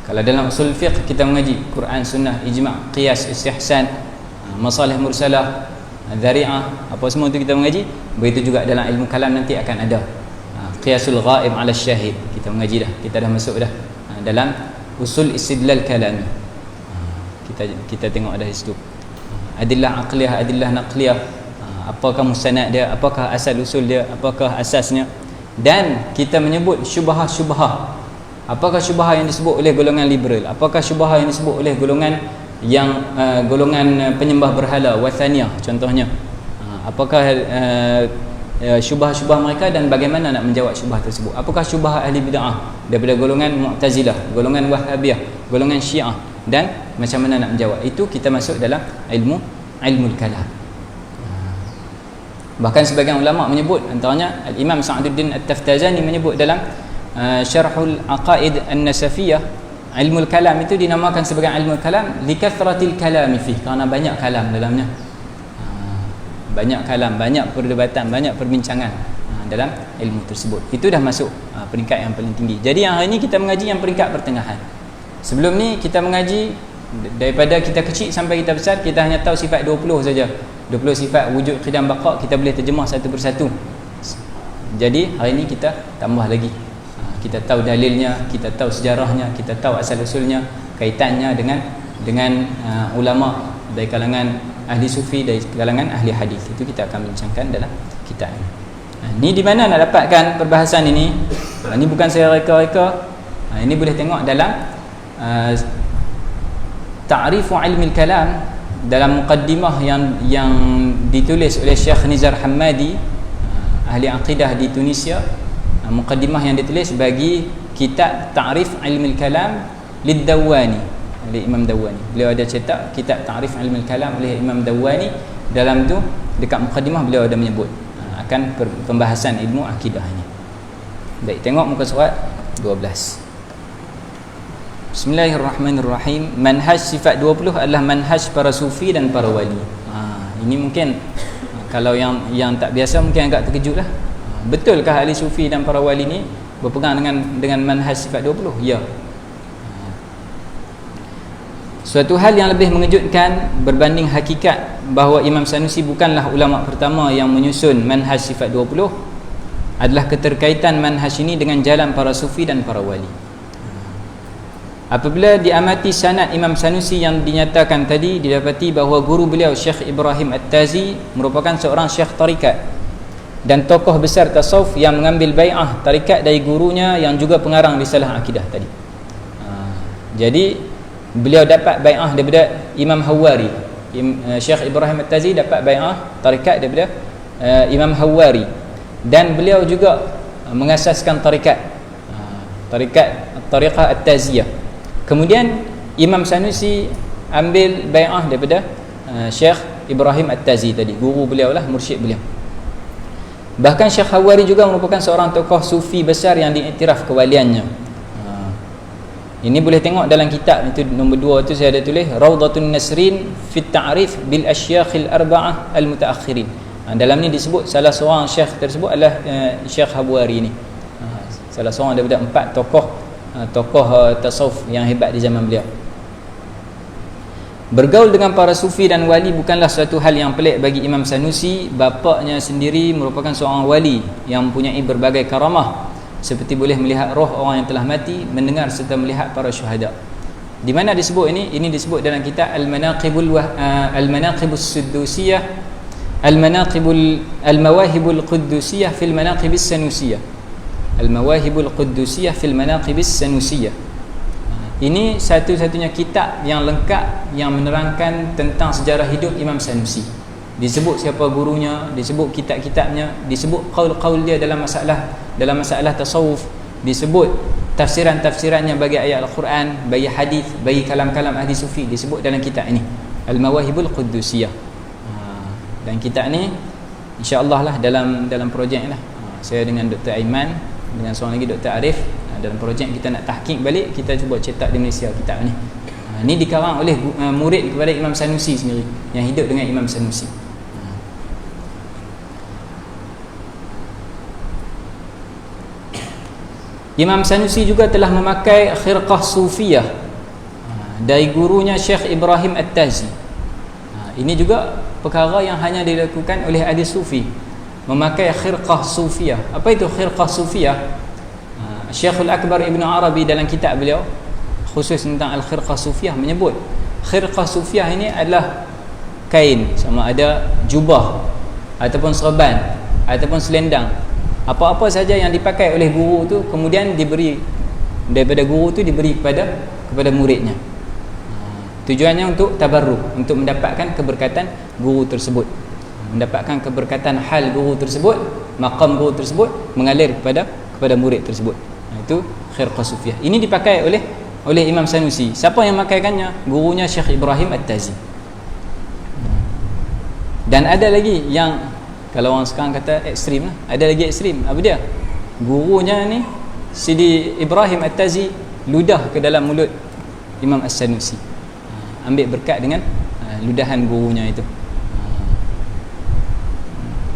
Kalau dalam usul fiqh kita mengaji Quran, sunnah, ijma', qiyas, istihsan, masalih mursalah, dzari'ah, apa semua itu kita mengaji. Begitu juga dalam ilmu kalam nanti akan ada qiyasul ghaib ala syahid, kita mengaji dah, kita dah masuk dah dalam usul istidlal kalami. Kita tengok dah situ adillah aqliyah, adillah naqliyah, apakah mustanad dia, apakah asal usul dia, apakah asasnya. Dan kita menyebut syubhah-syubhah. Apakah syubhah yang disebut oleh golongan liberal, apakah syubhah yang disebut oleh golongan penyembah berhala, wathaniyah contohnya. Apakah syubhah-syubhah mereka dan bagaimana nak menjawab syubhah tersebut. Apakah syubhah ahli bid'ah daripada golongan Mu'tazilah, golongan Wahhabiyah, golongan Syiah, dan macam mana nak menjawab. Itu kita masuk dalam ilmu kalam. Bahkan sebagian ulama menyebut, antaranya Al-Imam Sa'duddin At-Taftazani menyebut dalam Syarhul Aqaid An-Nasafiyah, ilmu kalam itu dinamakan sebagai ilmu kalam likathratil kalami fih, kerana banyak kalam dalamnya. Banyak kalam, banyak perdebatan, banyak perbincangan dalam ilmu tersebut. Itu dah masuk peringkat yang paling tinggi. Jadi yang hari ini kita mengaji yang peringkat pertengahan. Sebelum ni kita mengaji daripada kita kecil sampai kita besar, kita hanya tahu sifat 20 saja. 20 sifat wujud, qidam, baqa, kita boleh terjemah satu persatu. Jadi hari ini kita tambah lagi. Kita tahu dalilnya, kita tahu sejarahnya, kita tahu asal usulnya, kaitannya dengan ulama dari kalangan ahli sufi, dari kalangan ahli hadis. Itu kita akan bincangkan dalam kitab ini. Ni di mana nak dapatkan perbahasan ini? Ini bukan saya reka-reka. Ini boleh tengok dalam Ta'rifu Ilmi Kalam, dalam muqaddimah yang ditulis oleh Syekh Nizar Hammadi, ahli akidah di Tunisia. Muqaddimah yang ditulis bagi kitab Ta'rif Ilmi Kalam Lid-Dawwani, oleh Imam Dawwani. Beliau ada cetak kitab Ta'rif Ilmi Kalam oleh Imam Dawwani. Dalam tu dekat muqaddimah beliau ada menyebut akan pembahasan ilmu akidah ini. Baik, tengok muka surat 12. Bismillahirrahmanirrahim. Manhaj sifat 20 adalah manhaj para sufi dan para wali. Ini mungkin kalau yang tak biasa mungkin agak terkejut lah. Betulkah ahli sufi dan para wali ni berpegang dengan manhaj sifat 20? Ya. Suatu hal yang lebih mengejutkan berbanding hakikat bahawa Imam Sanusi bukanlah ulama pertama yang menyusun manhaj sifat 20 adalah keterkaitan manhaj ini dengan jalan para sufi dan para wali. Apabila diamati sanad Imam Sanusi yang dinyatakan tadi, didapati bahawa guru beliau Syekh Ibrahim At-Tazi merupakan seorang syekh tarikat dan tokoh besar tasawuf yang mengambil bai'ah tarikat dari gurunya yang juga pengarang risalah akidah tadi. Jadi beliau dapat bai'ah daripada Imam Hawari. Syekh Ibrahim At-Tazi dapat bai'ah tarikat daripada Imam Hawari, dan beliau juga mengasaskan tariqah At-Taziyah. Kemudian Imam Sanusi ambil bai'ah daripada Syekh Ibrahim At-Tazi tadi, guru beliau lah, mursyid beliau. Bahkan Syekh Hawari juga merupakan seorang tokoh sufi besar yang diiktiraf kewaliannya. Ini boleh tengok dalam kitab itu, nombor 2 tu saya ada tulis Rawdatun Nasrin fi Ta'rif bil Asyakhil Arba'ah al-Mutaakhirin. Dalam ni disebut salah seorang syekh tersebut adalah Syekh Hawari ni. Salah seorang daripada 4 tokoh tasawuf yang hebat di zaman beliau. Bergaul dengan para sufi dan wali bukanlah suatu hal yang pelik bagi Imam Sanusi. Bapaknya sendiri merupakan seorang wali yang mempunyai berbagai karamah, seperti boleh melihat roh orang yang telah mati, mendengar serta melihat para syuhada. Di mana disebut ini? Ini disebut dalam kitab Al-Manaqibus Suddusiyah, Al-Mawahibul Quddusiyah fil Manaqibis Sanusiyah. Al-Mawahibul Quddusiyah fil Manaqibis Sanusiyah. Ini satu-satunya kitab yang lengkap yang menerangkan tentang sejarah hidup Imam Sanusi. Disebut siapa gurunya, disebut kitab-kitabnya, disebut qaul-qaul dia dalam masalah tasawuf, disebut tafsiran-tafsirannya bagi ayat Al-Quran, bagi hadis, bagi kalam-kalam ahli sufi, disebut dalam kitab ini Al-Mawahibul Quddusiyah. Dan kitab ni insya-Allah lah dalam projek lah. Saya dengan Dr. Aiman, dengan seorang lagi Dr. Arif, dalam projek kita nak tahqiq balik, kita cuba cetak di Malaysia kitab ni. Ini dikarang oleh murid kepada Imam Sanusi sendiri yang hidup dengan Imam Sanusi. Imam Sanusi juga telah memakai khirqah sufiyah dari gurunya Syekh Ibrahim At-Tazi. Ini juga perkara yang hanya dilakukan oleh ahli sufi, memakai khirqah sufiyah. Apa itu khirqah sufiyah? Syekhul Akbar Ibn Arabi dalam kitab beliau khusus tentang Al-Khirqah Sufiyah menyebut Khirqah Sufiyah ini adalah kain, sama ada jubah ataupun serban ataupun selendang, apa-apa saja yang dipakai oleh guru tu kemudian diberi daripada guru tu diberi kepada muridnya. Tujuannya untuk tabarruk, untuk mendapatkan keberkatan guru tersebut, mendapatkan keberkatan hal guru tersebut, maqam guru tersebut mengalir kepada murid tersebut. Itu khirqah sufiyah. Ini dipakai oleh Imam Sanusi. Siapa yang memakaikannya? Gurunya Syekh Ibrahim At-Tazi. Dan ada lagi yang kalau orang sekarang kata ekstrim lah, ada lagi ekstrim. Apa dia? Gurunya ni Sidi Ibrahim At-Tazi ludah ke dalam mulut Imam As-Sanusi, ambil berkat dengan ludahan gurunya itu.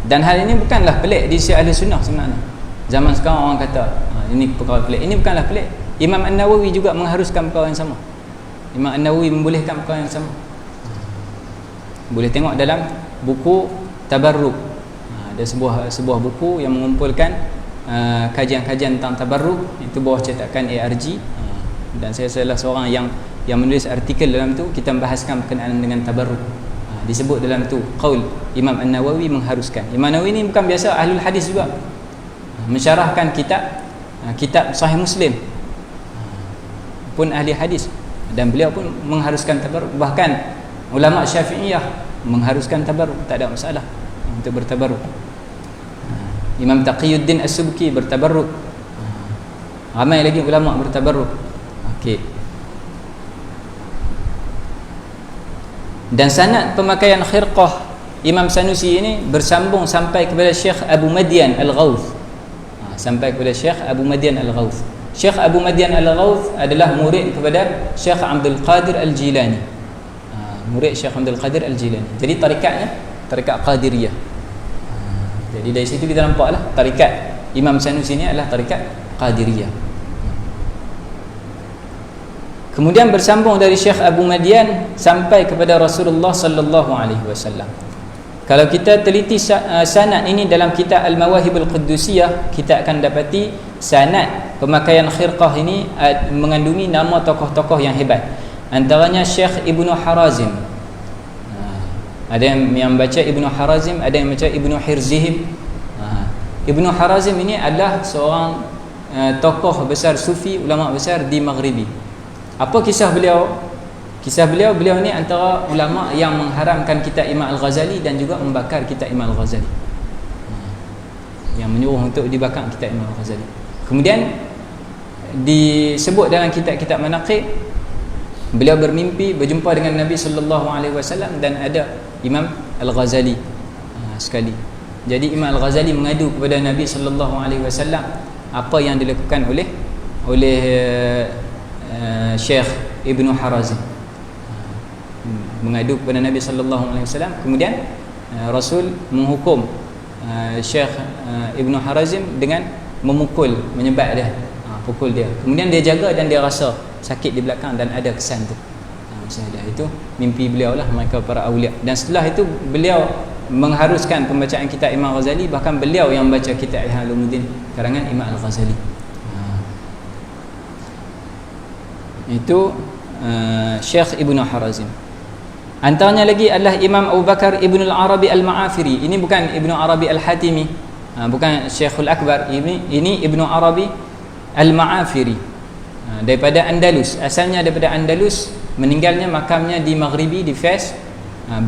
Dan hal ini bukanlah pelik di sisi ahli sunnah sebenarnya. Zaman sekarang orang kata ini perkara pelik. Ini bukanlah pelik. Imam An-Nawawi juga mengharuskan perkara yang sama. Imam An-Nawawi membolehkan perkara yang sama. Boleh tengok dalam buku Tabarruk. Ada sebuah buku yang mengumpulkan kajian-kajian tentang tabarruk, itu bawah cetakan ARG. Dan saya salah seorang yang menulis artikel dalam tu, kita membahaskan berkenaan dengan tabarruk. Disebut dalam tu qaul Imam An-Nawawi mengharuskan. Imam An-Nawawi ni bukan biasa ahlul hadis juga, mensyarahkan kitab Sahih Muslim pun ahli hadis, dan beliau pun mengharuskan tabarruk. Bahkan ulama Syafi'iyah mengharuskan tabarruk, tak ada masalah untuk bertabarruk. Imam Taqiyuddin As-Subki bertabarruk. Ramai lagi ulama bertabarruk. Okey. Dan sanad pemakaian khirqah Imam Sanusi ini bersambung sampai kepada Syekh Abu Madian Al-Ghawth. Sampai kepada Syekh Abu Madian Al-Ghawth. Syekh Abu Madian Al-Ghawth adalah murid kepada Syekh Abdul Qadir Al-Jilani. Murid Syekh Abdul Qadir Al-Jilani. Jadi tarikatnya tarikat Qadiriyah. Jadi dari situ kita nampaklah tarikat Imam Sanusi ini adalah tarikat Qadiriyah. Kemudian bersambung dari Syekh Abu Madian sampai kepada Rasulullah sallallahu alaihi wasallam. Kalau kita teliti sanad ini dalam kitab Al-Mawahibul Quddusiyah, kita akan dapati sanad pemakaian khirqah ini mengandungi nama tokoh-tokoh yang hebat. Antaranya Syekh Ibnu Harazim. Ada yang baca Ibnu Harazim, ada yang baca Ibnu Hirzihim. Ibnu Harazim ini adalah seorang tokoh besar sufi, ulama besar di Maghribi. Apa kisah beliau? Kisah beliau ni antara ulama yang mengharamkan kitab Imam Al-Ghazali dan juga membakar kitab Imam Al-Ghazali. Yang menyuruh untuk dibakar kitab Imam Al-Ghazali. Kemudian disebut dalam kitab-kitab manaqib, beliau bermimpi berjumpa dengan Nabi sallallahu alaihi wasallam dan ada Imam Al-Ghazali sekali. Jadi Imam Al-Ghazali mengadu kepada Nabi sallallahu alaihi wasallam apa yang dilakukan oleh Syekh Ibnu Harazim. Mengadu kepada Nabi sallallahu alaihi wasallam, kemudian Rasul menghukum Syekh Ibnu Harazim dengan memukul, menyebat dia, pukul dia. Kemudian dia jaga dan dia rasa sakit di belakang dan ada kesan tu. Itu mimpi beliau lah, mereka para awliya. Dan setelah itu beliau mengharuskan pembacaan kitab Imam Ghazali, bahkan beliau yang membaca kitab Ihya Ulumuddin karangan Imam Al-Ghazali. Itu Syekh Ibnu Harazim. Antaranya lagi adalah Imam Abu Bakar Ibn Al-Arabi Al-Ma'afiri. Ini bukan Ibnu Arabi Al-Hatimi, bukan Syekhul Akbar. Ini Ibnu Arabi Al-Ma'afiri, daripada Andalus. Asalnya daripada Andalus, meninggalnya makamnya di Maghribi, di Fes.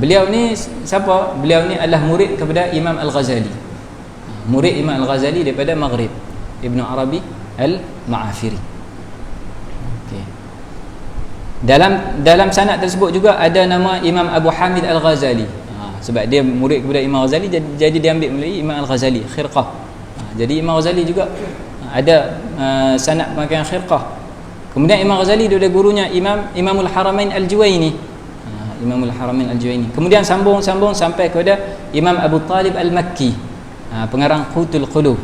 Beliau ni siapa? Beliau ni adalah murid kepada Imam Al-Ghazali. Murid Imam Al-Ghazali daripada Maghrib, Ibnu Arabi Al-Ma'afiri. Dalam sanad tersebut juga ada nama Imam Abu Hamid Al-Ghazali. Sebab dia murid kepada Imam Ghazali, jadi dia ambil melalui Imam Al-Ghazali, khirqah. Jadi Imam Ghazali juga ada sanad pemakaian khirqah. Kemudian Imam Ghazali daripada gurunya Imamul Haramain Al-Juwaini. Imamul Haramain Al-Juwaini. Kemudian sambung sampai kepada Imam Abu Talib Al-Makki, pengarang Qutul Qulub.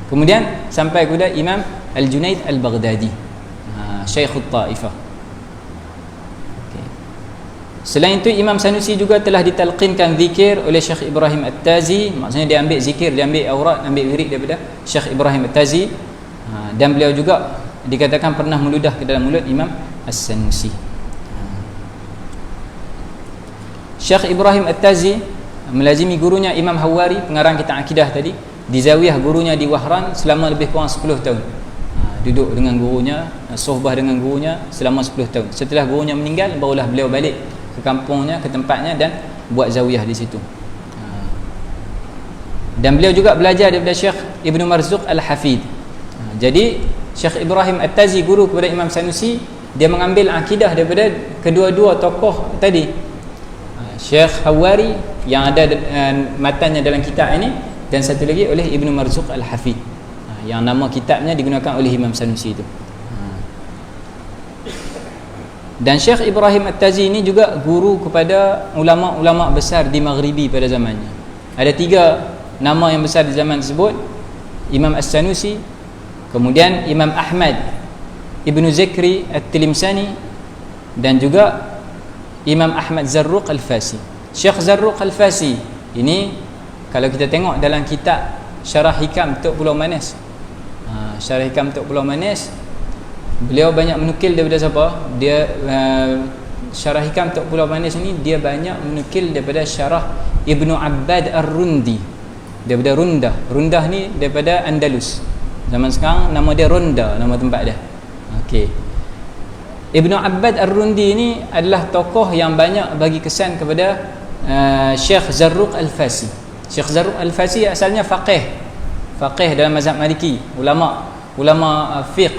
Kemudian sampai kepada Imam Al-Junaid Al-Baghdadi, Syekhut Taifah. Selain itu Imam Sanusi juga telah ditalqinkan zikir oleh Syekh Ibrahim At-Tazi. Maksudnya dia ambil zikir, dia ambil aurat, ambil wirid daripada Syekh Ibrahim At-Tazi. Dan beliau juga dikatakan pernah meludah ke dalam mulut Imam As-Sanusi. Syekh Ibrahim At-Tazi melazimi gurunya Imam Hawari, pengarang kitab akidah tadi, di zawiyah gurunya di Wahran selama lebih kurang 10 tahun. Duduk dengan gurunya, sohbah dengan gurunya selama 10 tahun. Setelah gurunya meninggal, barulah beliau balik ke kampungnya, ke tempatnya, dan buat zawiyah di situ. Dan beliau juga belajar daripada Syekh Ibnu Marzuq Al-Hafid. Jadi Syekh Ibrahim At-Tazi, guru kepada Imam Sanusi, dia mengambil akidah daripada kedua-dua tokoh tadi, Syekh Hawari yang ada matanya dalam kitab ini, dan satu lagi oleh Ibnu Marzuq Al-Hafid, yang nama kitabnya digunakan oleh Imam Sanusi itu. Dan Syekh Ibrahim At-Tazi ini juga guru kepada ulama-ulama besar di Maghribi pada zamannya. Ada 3 nama yang besar di zaman tersebut: Imam As-Sanusi, kemudian Imam Ahmad Ibnu Zakri At-Tilimsani, dan juga Imam Ahmad Zarruq Al-Fasi. Syekh Zarruq Al-Fasi ini, kalau kita tengok dalam kitab Syarah Hikam Tok Pulau Manis, Syarah Hikam Tok Pulau Manis, beliau banyak menukil daripada siapa? Dia Syarah Hikam Tok Pulau Manis ini, dia banyak menukil daripada Syarah Ibnu Abbad Ar-Rundi, daripada Rundah. Rundah ni daripada Andalus. Zaman sekarang nama dia Ronda, nama tempat dia. Okey. Ibnu Abbad Ar-Rundi ini adalah tokoh yang banyak bagi kesan kepada Syekh Zarruq Al-Fasi. Syekh Zarruq Al-Fasi asalnya faqih dalam mazhab Maliki, ulama fiqh.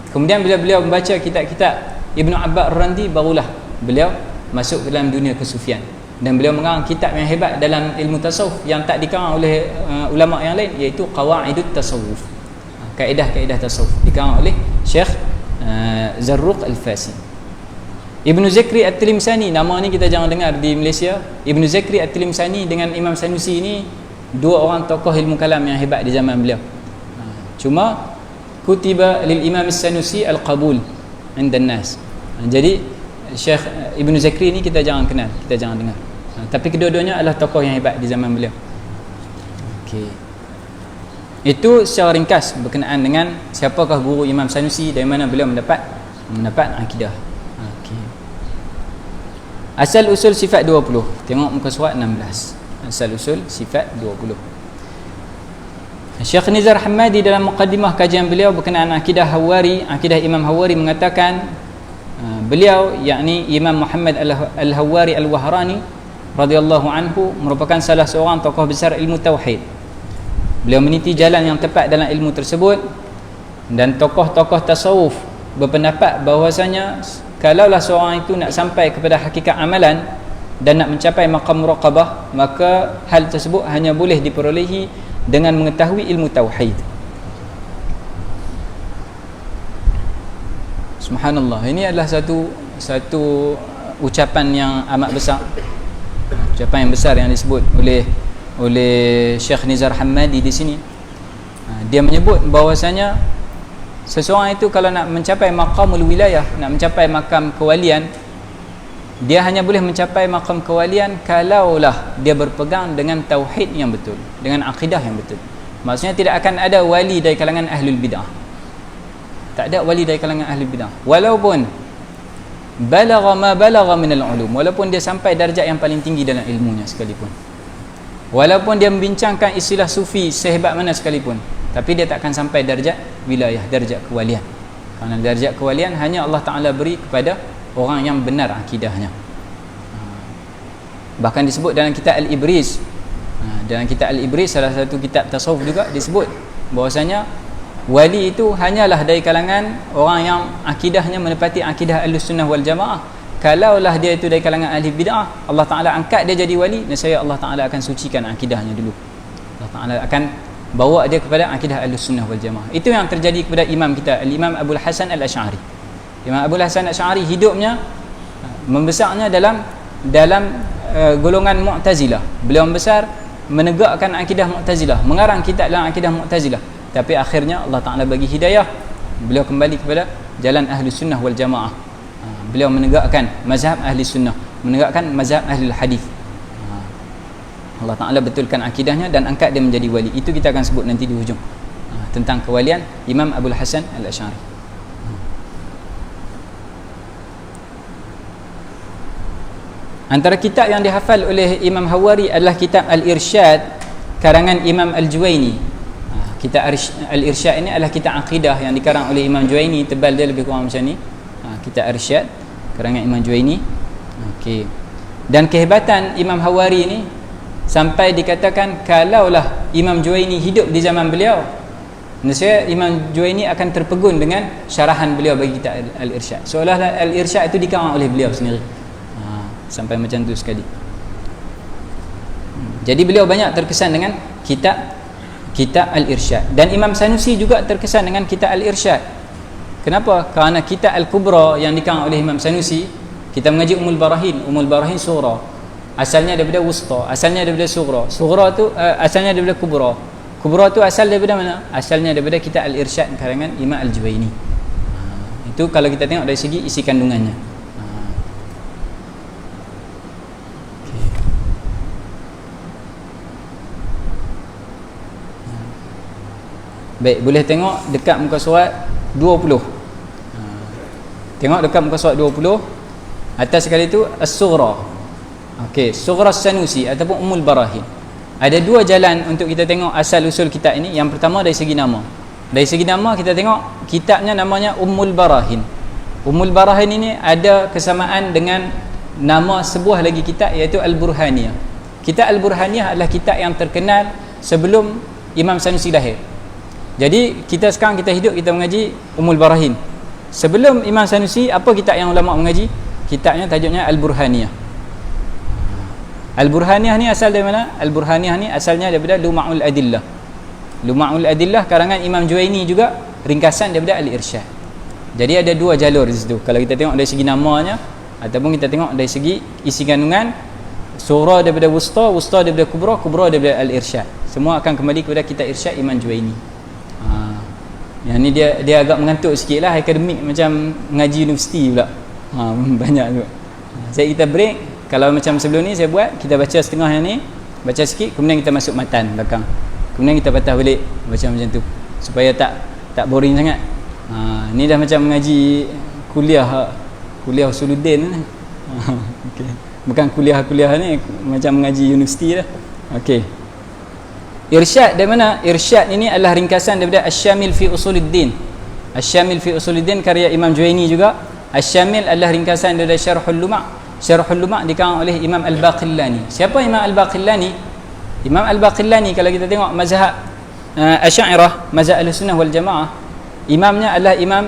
Kemudian bila beliau membaca kitab-kitab Ibnu Abbad Ar-Rundi, barulah beliau masuk ke dalam dunia kesufian, dan beliau mengarang kitab yang hebat dalam ilmu tasawuf yang tak dikarang oleh ulama yang lain, iaitu Qawaidut Tasawuf, kaedah-kaedah tasawuf, dikarang oleh Syekh Zarruq Al-Fasi. Ibnu Zakri At-Tilimsani, nama ni kita jangan dengar di Malaysia. Ibnu Zakri At-Tilimsani dengan Imam Sanusi ini 2 orang tokoh ilmu kalam yang hebat di zaman beliau. Cuma kutiba lil Imam As-Sanusi al-qabul 'inda an-nas. Jadi Syekh Ibnu Zakri ni kita jangan kenal, kita jangan dengar. Tapi kedua-duanya adalah tokoh yang hebat di zaman beliau. Okey. Itu secara ringkas berkenaan dengan siapakah guru Imam Sanusi, dari mana beliau mendapat akidah. Okey. Asal usul sifat 20. Tengok muka surat 16. Asal usul sifat 20. Syekh Nizar Hamadi dalam muqaddimah kajian beliau berkenaan akidah Hawari, akidah Imam Hawari, mengatakan beliau, yakni Imam Muhammad Al-Hawari Al-Wahrani radhiyallahu anhu, merupakan salah seorang tokoh besar ilmu tauhid. Beliau meniti jalan yang tepat dalam ilmu tersebut, dan tokoh-tokoh tasawuf berpendapat bahwasanya kalaulah seorang itu nak sampai kepada hakikat amalan dan nak mencapai maqam muraqabah, maka hal tersebut hanya boleh diperolehi dengan mengetahui ilmu tauhid. Subhanallah, ini adalah satu ucapan yang amat besar, ucapan yang besar yang disebut oleh Syekh Nizar Hamadi di sini. Dia menyebut bahwasanya seseorang itu kalau nak mencapai maqamul wilayah, nak mencapai makam kewalian, dia hanya boleh mencapai makam kewalian kalaulah dia berpegang dengan tauhid yang betul, dengan akidah yang betul. Maksudnya tidak akan ada wali dari kalangan ahlul bid'ah. Tak ada wali dari kalangan ahlul bid'ah, walaupun balagha ma balagha min al-ulum, walaupun dia sampai darjat yang paling tinggi dalam ilmunya sekalipun, walaupun dia membincangkan istilah sufi sehebat mana sekalipun, tapi dia tak akan sampai darjat wilayah, darjat kewalian. Kerana darjat kewalian hanya Allah Ta'ala beri kepada orang yang benar akidahnya. Bahkan disebut dalam kitab Al-Ibris, dalam kitab Al-Ibris, salah satu kitab tasawuf juga, disebut bahwasanya wali itu hanyalah dari kalangan orang yang akidahnya menepati akidah Ahlussunnah wal Jamaah. Kalaulah dia itu dari kalangan ahli bid'ah, Allah Ta'ala angkat dia jadi wali, nescaya Allah Ta'ala akan sucikan akidahnya dulu. Allah Ta'ala akan bawa dia kepada akidah Ahlussunnah wal Jamaah. Itu yang terjadi kepada imam kita, Al-Imam Abul Hasan Al-Asy'ari. Imam Abul Hasan Al-Asy'ari hidupnya membesarnya dalam golongan Mu'tazilah. Beliau membesar menegakkan akidah Mu'tazilah, mengarang kitab dalam akidah Mu'tazilah, tapi akhirnya Allah Ta'ala bagi hidayah, beliau kembali kepada jalan Ahlussunnah wal Jamaah. Beliau menegakkan mazhab Ahli Sunnah, menegakkan mazhab Ahli Hadis. Allah Ta'ala betulkan akidahnya dan angkat dia menjadi wali. Itu kita akan sebut nanti di hujung, tentang kewalian Imam Abul Hasan Al-Asy'ari. Antara kitab yang dihafal oleh Imam Hawari adalah kitab Al-Irsyad karangan Imam Al-Juwaini. Kitab Al-Irsyad ini adalah kitab akidah yang dikarang oleh Imam Juwaini, tebal dia lebih kurang macam ni. Kitab Al-Irsyad karangan Imam Juwaini. Okey. Dan kehebatan Imam Hawari ini sampai dikatakan kalaulah Imam Juwaini hidup di zaman beliau, nescaya Imam Juwaini akan terpegun dengan syarahan beliau bagi kitab Al-Irsyad. Seolah-olah Al-Irsyad itu dikarang oleh beliau sendiri. Sampai macam tu sekali. Jadi beliau banyak terkesan dengan kitab Al-Irsyad, dan Imam Sanusi juga terkesan dengan kitab Al-Irsyad. Kenapa? Kerana kitab Al-Kubra yang dikarang oleh Imam Sanusi, kita mengaji Ummul Barahin Sughra, asalnya daripada Wusta, asalnya daripada Sughra. Sughra tu asalnya daripada Kubra. Kubra tu asal daripada mana? Asalnya daripada kitab Al-Irsyad karangan Imam Al-Juwaini. Itu kalau kita tengok dari segi isi kandungannya. Baik, boleh tengok dekat muka surat 20. Tengok dekat muka surat 20. Atas sekali itu As-Sughra. Okey, Sughra Sanusi ataupun Ummul Barahin. Ada dua jalan untuk kita tengok asal usul kitab ini. Yang pertama dari segi nama. Dari segi nama kita tengok kitabnya namanya Ummul Barahin. Ummul Barahin ini ada kesamaan dengan nama sebuah lagi kitab, iaitu Al-Burhaniyah. Kitab Al-Burhaniyah adalah kitab yang terkenal sebelum Imam Sanusi lahir. Jadi kita sekarang kita hidup, kita mengaji Ummul Barahin. Sebelum Imam Sanusi, apa kitab yang ulama mengaji? Kitabnya tajuknya Al-Burhaniyah. Al-Burhaniyah ni asal dari mana? Al-Burhaniyah ni asalnya daripada Luma'ul Adillah. Luma'ul Adillah karangan Imam Juwaini juga, ringkasan daripada Al-Irsyad. Jadi ada dua jalur di situ. Kalau kita tengok dari segi namanya ataupun kita tengok dari segi isi kandungan, Sughra daripada Wusta, Wusta daripada Kubra, Kubra daripada Al-Irsyad. Semua akan kembali kepada kitab Irsyad Imam Juwaini. Yang ni dia agak mengantuk sikit lah, akademik macam mengaji universiti pula. Banyak tu. Kita break. Kalau macam sebelum ni saya buat, kita baca setengah yang ni, baca sikit, kemudian kita masuk matan belakang, kemudian kita patah balik, baca macam tu supaya tak boring sangat. Ni dah macam mengaji kuliah usuluddin. Okay. Bukan kuliah ni, macam mengaji universiti lah. Okey. Irsyad dari mana? Irsyad ini adalah ringkasan daripada Asy-Syamil fi Usuluddin. Asy-Syamil fi Usuluddin karya Imam Juwaini juga. Asy-Syamil adalah ringkasan daripada Syarhul Luma'. Syarhul Luma' dikarang oleh Imam Al-Baqillani. Siapa Imam Al-Baqillani? Imam Al-Baqillani kalau kita tengok mazhab Asy'ariyah, mazhab Ahlussunnah wal Jamaah, imamnya adalah Imam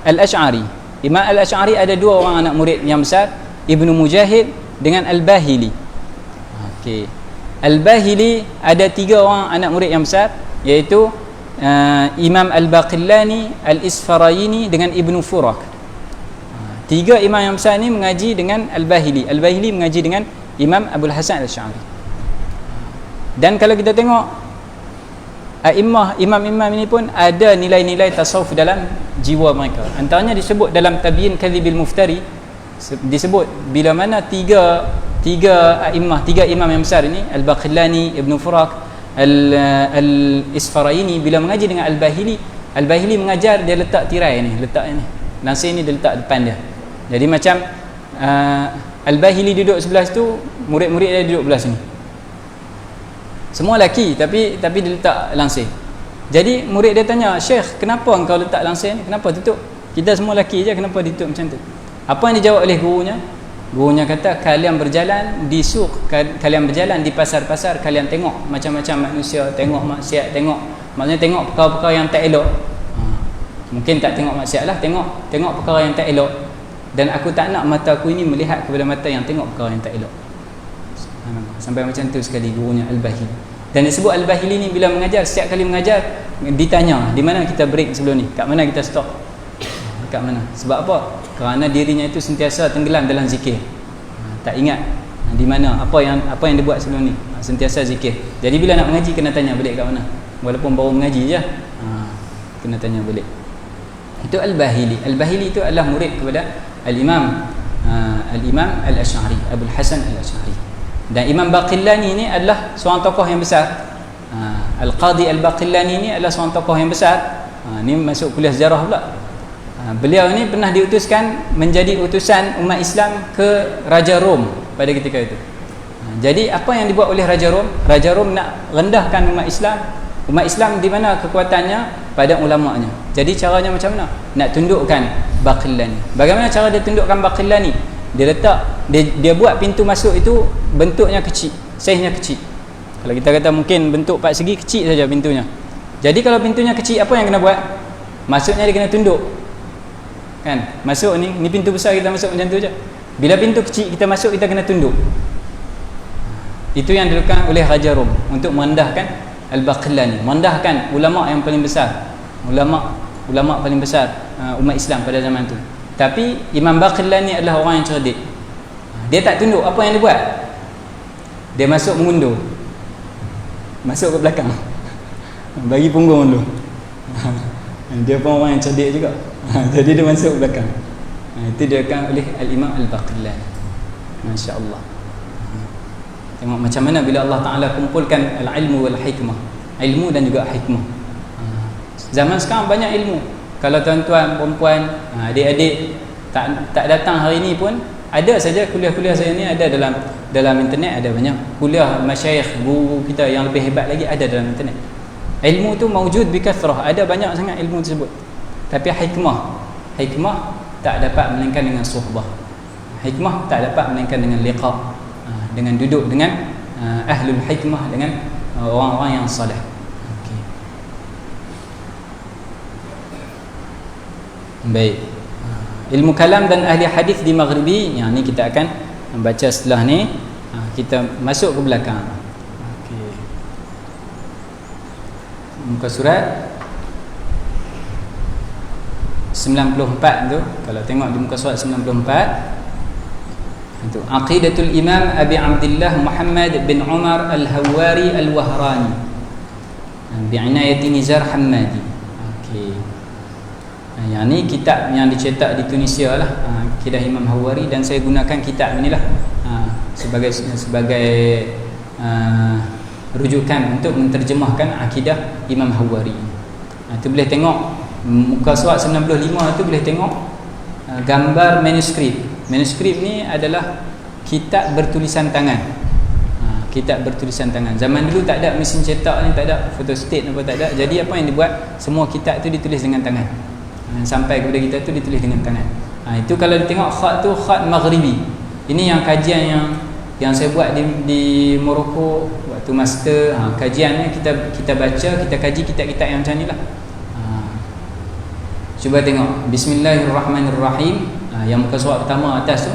Al-Asy'ari. Imam Al-Asy'ari ada dua orang anak murid yang besar, Ibnu Mujahid dengan Al-Bahili. Okey. Al-Bahili ada tiga orang anak murid yang besar, iaitu Imam Al-Baqillani, Al-Isfaraini dengan Ibnu Furak. Tiga imam yang besar ni mengaji dengan Al-Bahili. Al-Bahili mengaji dengan Imam Abul Hasan Al-Asy'ari. Dan kalau kita tengok imam-imam ini pun ada nilai-nilai tasawuf dalam jiwa mereka. Antaranya disebut dalam Tabyin Kadhibil Muftari, disebut bila mana tiga imam yang besar ini, Al-Baqillani, Ibnu Furak, Al-Isfaraini, bila mengaji dengan Al-Bahili mengajar, dia letak tirai ni, letak ni, langsir ni dia letak depan dia. Jadi macam Al-Bahili duduk sebelah situ, murid-murid dia duduk sebelah sini, semua lelaki, tapi dia letak langsir. Jadi murid dia tanya, "Syekh, kenapa engkau letak langsir ni? Kenapa tutup? Kita semua lelaki je, kenapa ditutup macam tu?" Apa yang dijawab oleh gurunya? Gurunya kata, kalian berjalan di suk, kalian berjalan di pasar-pasar, kalian tengok macam-macam manusia, tengok maksiat, maksudnya tengok perkara-perkara yang tak elok. Mungkin tak tengok maksiat lah, tengok perkara yang tak elok. Dan aku tak nak mata aku ini melihat kepada mata yang tengok perkara yang tak elok. Sampai macam tu sekali gurunya Al-Bahili. Dan disebut Al-Bahili ni bila mengajar, setiap kali mengajar ditanya, di mana kita break sebelum ni, kat mana kita stop, kat mana. Sebab apa? Kerana dirinya itu sentiasa tenggelam dalam zikir, tak ingat di mana, apa yang dia buat sebelum ni, sentiasa zikir. Jadi bila nak mengaji kena tanya balik kat mana, walaupun baru mengaji je, kena tanya balik. Itu Al-Bahili. Al-Bahili itu adalah murid kepada Al-Imam Al-Asy'ari, Abul Hasan Al-Asy'ari. Dan Imam Baqillani ni adalah seorang tokoh yang besar. Al-Qadi Al-Baqillani ni adalah seorang tokoh yang besar. Ni masuk kuliah sejarah pula. Beliau ni pernah diutuskan menjadi utusan umat Islam ke Raja Rom pada ketika itu. Jadi apa yang dibuat oleh Raja Rom? Raja Rom nak rendahkan umat Islam. Umat Islam di mana kekuatannya? Pada ulama'nya. Jadi caranya macam mana? Nak tundukkan Baqillani. Bagaimana cara dia tundukkan Baqillani? Dia buat pintu masuk itu bentuknya kecil, saiznya kecil. Kalau kita kata mungkin bentuk 4 segi, kecil saja pintunya. Jadi kalau pintunya kecil, apa yang kena buat? Masuknya dia kena tunduk. Kan? Masuk ni pintu besar kita masuk macam tu je. Bila pintu kecil kita masuk, kita kena tunduk. Itu yang dilakukan oleh Raja Rom untuk merendahkan Al-Baqillani, merendahkan ulama yang paling besar, ulama paling besar umat Islam pada zaman tu. Tapi Imam Baqillani adalah orang yang cerdik. Dia tak tunduk. Apa yang dia buat? Dia masuk mengundur, masuk ke belakang, bagi punggung dulu. Dia pun orang yang cerdik juga. Jadi dia masuk ke belakang. Itu dilakukan oleh Al-Imam Al-Baqillani. Masya Allah. Tengok macam mana bila Allah Ta'ala kumpulkan al-ilmu wal hikmah, ilmu dan juga hikmah. Zaman sekarang banyak ilmu. Kalau tuan-tuan, perempuan, adik-adik tak datang hari ni pun, ada saja kuliah-kuliah saya ni ada dalam internet, ada banyak kuliah masyayikh, guru kita yang lebih hebat lagi ada dalam internet. Ilmu tu mawjud bi kathrah, ada banyak sangat ilmu tersebut. Tapi hikmah tak dapat melainkan dengan suhbah. Hikmah tak dapat melainkan dengan liqa, dengan duduk dengan ahlul hikmah, dengan orang-orang yang saleh. Okay. Baik. Ilmu kalam dan ahli hadis di Maghribi, yang ni kita akan baca setelah ni. Kita masuk ke belakang. Okey. Muka surat 94 tu, kalau tengok di muka surat 94 itu Aqidatul Imam Abi Abdullah Muhammad bin Umar Al-Hawari Al-Wahrani bi'inayati Nizar Hammadi. Okey. Yang ni kitab yang dicetak di Tunisia lah, Akidah Imam Hawari, dan saya gunakan kitab inilah sebagai rujukan untuk menterjemahkan akidah Imam Hawari. Itu boleh tengok muka surat 95 tu, boleh tengok gambar manuskrip. Manuskrip ni adalah kitab bertulisan tangan. kitab bertulisan tangan. Zaman dulu tak ada mesin cetak ni, tak ada photostat apa, tak ada. Jadi apa yang dibuat, semua kitab tu ditulis dengan tangan. Sampai kepada kita tu ditulis dengan tangan. Itu kalau ditengok khat tu khat maghribi. Ini yang kajian yang saya buat di Morocco waktu master. Kajiannya kita baca, kita kaji kitab-kitab yang macam nilah. Cuba tengok Bismillahirrahmanirrahim. Yang muka surat pertama atas tu,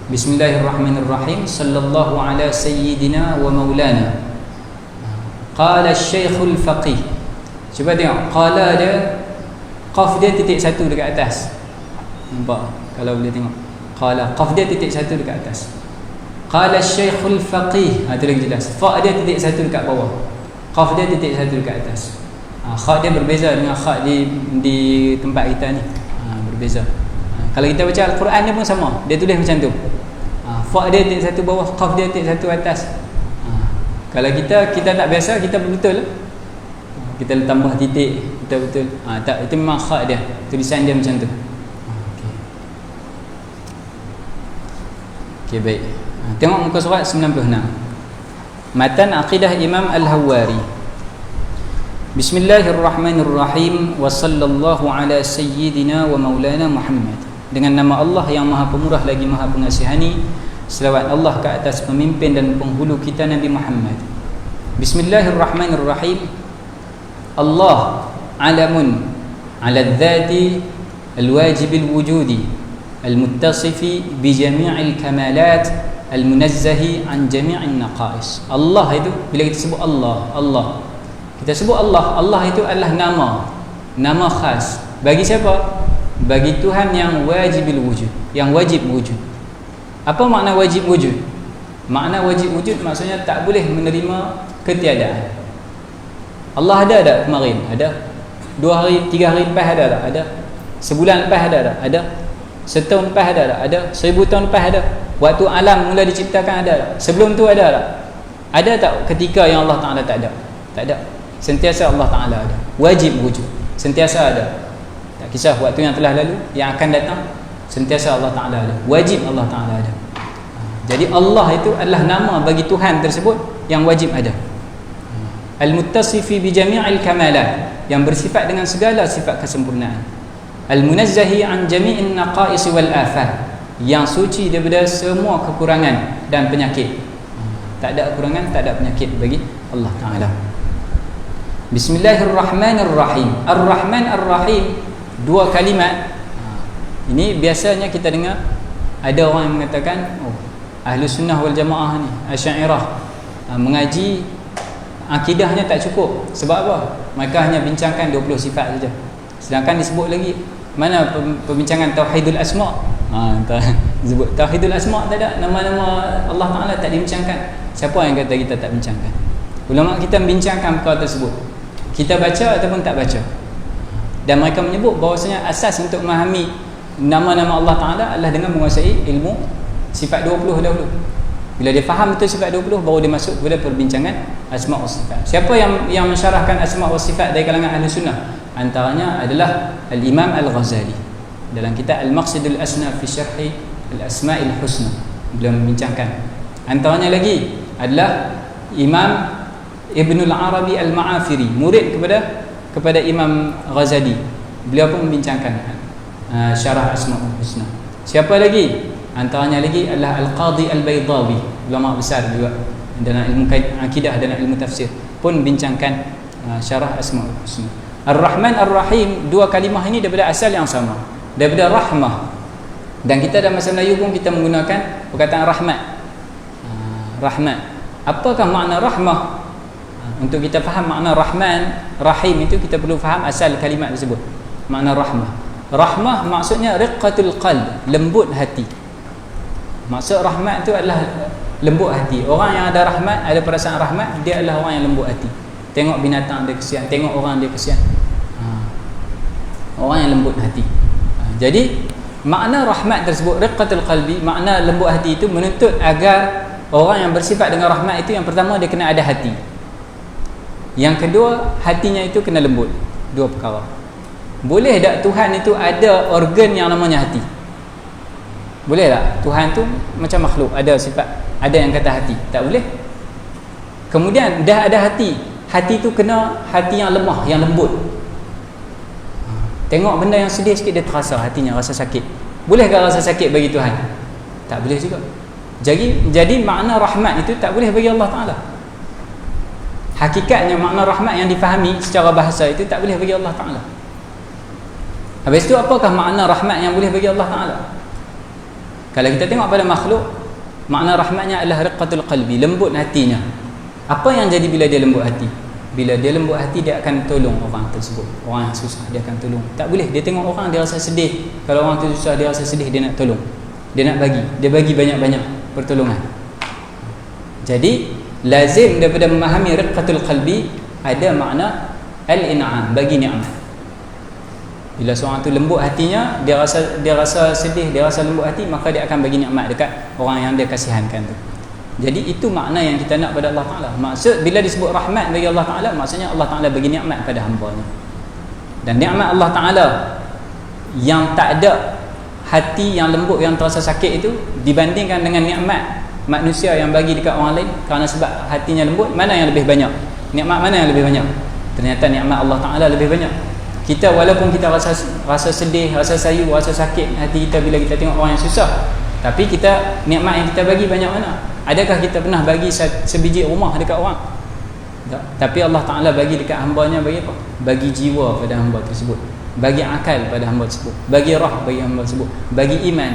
Bismillahirrahmanirrahim. Sallallahu ala sayyidina wa maulana. Qala asy-syekhul faqih. Cuba tengok, qala dia, qaf dia titik satu dekat atas. Nampak? Kalau boleh tengok. Qala, qaf dia titik satu dekat atas. Qala asy-syekhul faqih. Itu lagi jelas. Fa dia titik satu dekat bawah. Qaf dia titik satu dekat atas. Kha dia berbeza dengan kha di tempat kita ni. Berbeza. Kalau kita baca Al-Quran dia pun sama. Dia tulis macam tu. Fa dia titik satu bawah, qaf dia titik satu atas. Kalau kita tak biasa, kita betul. Kita tambah titik, kita betul. Tak, itu memang kha dia. Tulisan dia macam tu. Okey, baik. Tengok muka surat 96. Matan Aqidah Imam Al-Hawari. Bismillahirrahmanirrahim. Wa sallallahu ala sayyidina wa maulana Muhammad. Dengan nama Allah yang Maha Pemurah lagi Maha Pengasihani, selawat Allah ke atas pemimpin dan penghulu kita Nabi Muhammad. Bismillahirrahmanirrahim. Allah alamun ala dzati alwajibil wujudi almuttasifi bi jami'il kamalat almunazzahi an jami'in naqais. Allah itu, bila kita sebut Allah, kita sebut Allah itu adalah nama khas bagi siapa? Bagi Tuhan yang wajibil wujud, yang wajib wujud. Apa makna wajib wujud? Makna wajib wujud maksudnya tak boleh menerima ketiadaan. Allah ada tak kemarin? Ada. 2 hari, 3 hari lepas ada tak? Ada. Sebulan lepas ada tak? Ada. Setahun lepas ada tak? Ada. 1000 tahun lepas ada. Waktu alam mula diciptakan ada tak? Sebelum tu ada tak? Ada tak ketika yang Allah Ta'ala tak ada? Tak ada. Sentiasa Allah Ta'ala ada. Wajib wujud. Sentiasa ada. Tak kisah waktu yang telah lalu, yang akan datang, sentiasa Allah Ta'ala ada. Wajib Allah Ta'ala ada. Jadi Allah itu adalah nama bagi Tuhan tersebut yang wajib ada. Al-muttasifi bi jami'il kamalat, yang bersifat dengan segala sifat kesempurnaan. Al-munazzahi an jami'in naqais wal afat, yang suci daripada semua kekurangan dan penyakit. Tak ada kekurangan, tak ada penyakit bagi Allah Ta'ala. Bismillahirrahmanirrahim. Ar-Rahman Ar-Rahim, 2 kalimat. Ini biasanya kita dengar ada orang yang mengatakan, Ahlus Sunnah wal Jamaah ni, Asy'ariyah, mengaji akidahnya tak cukup. Sebab apa? Mereka hanya bincangkan 20 sifat saja. Sedangkan disebut lagi mana perbincangan Tauhidul Asma'. Disebut Tauhidul Asma' tak ada, nama-nama Allah Ta'ala tak dibincangkan. Siapa yang kata kita tak bincangkan? Ulama kita membincangkan perkara tersebut. Kita baca ataupun tak baca. Dan mereka menyebut bahawasanya asas untuk memahami nama-nama Allah Ta'ala adalah dengan menguasai ilmu sifat 20 dahulu. Bila dia faham betul sifat 20, baru dia masuk kepada perbincangan asma' wa sifat. Siapa yang mensyarahkan asma' wa sifat dari kalangan ahli sunnah? Antaranya adalah Al-Imam Al-Ghazali dalam kitab Al-Maqsidul Asna fi Syarhi Al-Asma'il Husna. Beliau membincangkan. Antaranya lagi adalah Imam Ibnul Arabi Al-Ma'afiri, murid kepada Imam Ghazali. Beliau pun membincangkan syarah Asma'ul Husna. Siapa lagi? Antaranya lagi adalah Al-Qadhi Al-Baydawi, ulama besar juga dalam ilmu akidah dan ilmu tafsir, pun membincangkan syarah Asma'ul Husna. Ar-Rahman Ar-Rahim, 2 kalimah ini daripada asal yang sama, daripada rahmah. Dan kita dalam bahasa Melayu pun kita menggunakan perkataan rahmat. Rahmat. Apakah makna rahmah? Untuk kita faham makna Rahman, Rahim itu, kita perlu faham asal kalimat tersebut. Makna rahmah. Rahmah maksudnya riqqatul qalb, lembut hati. Maksud rahmat itu adalah lembut hati. Orang yang ada rahmat, ada perasaan rahmat, dia adalah orang yang lembut hati. Tengok binatang dia kesian, tengok orang dia kesian. Orang yang lembut hati. Jadi makna rahmat tersebut, riqqatul qalbi, makna lembut hati itu menuntut agar orang yang bersifat dengan rahmat itu, yang pertama dia kena ada hati. Yang kedua, hatinya itu kena lembut. 2 perkara. Boleh tak Tuhan itu ada organ yang namanya hati? Boleh tak? Tuhan tu macam makhluk, ada sifat, ada yang kata hati? Tak boleh. Kemudian dah ada hati. Hati tu kena hati yang lemah, yang lembut. Tengok benda yang sedih sikit dia terasa hatinya, rasa sakit. Bolehkah rasa sakit bagi Tuhan? Tak boleh juga. Jadi makna rahmat itu tak boleh bagi Allah Ta'ala. Hakikatnya makna rahmat yang difahami secara bahasa itu tak boleh bagi Allah Ta'ala. Habis itu apakah makna rahmat yang boleh bagi Allah Ta'ala? Kalau kita tengok pada makhluk, makna rahmatnya adalah riqqatul qalbi, lembut hatinya. Apa yang jadi bila dia lembut hati? Bila dia lembut hati, dia akan tolong orang tersebut. Orang yang susah dia akan tolong. Tak boleh dia tengok orang dia rasa sedih. Kalau orang tu susah dia rasa sedih, dia nak tolong, dia nak bagi, dia bagi banyak-banyak pertolongan. Jadi lazim daripada memahami riqqatul qalbi ada makna al-in'am, bagi nikmat. Bila seorang tu lembut hatinya, dia rasa sedih, dia rasa lembut hati, maka dia akan bagi nikmat dekat orang yang dia kasihankan tu. Jadi itu makna yang kita nak pada Allah Ta'ala. Maksud bila disebut rahmat bagi Allah Ta'ala, maksudnya Allah Ta'ala bagi nikmat pada hamba-Nya. Dan nikmat Allah Ta'ala yang tak ada hati yang lembut, yang terasa sakit itu, dibandingkan dengan nikmat manusia yang bagi dekat orang lain kerana sebab hatinya lembut, mana yang lebih banyak? Nikmat mana yang lebih banyak? Ternyata nikmat Allah Ta'ala lebih banyak. Kita walaupun kita rasa sedih, rasa sayu, rasa sakit hati kita bila kita tengok orang yang susah, tapi kita nikmat yang kita bagi banyak mana? Adakah kita pernah bagi sebiji rumah dekat orang? Tak. Tapi Allah Ta'ala bagi dekat hamba-Nya bagi apa? Bagi jiwa pada hamba tersebut, bagi akal pada hamba tersebut, bagi roh bagi hamba tersebut, bagi iman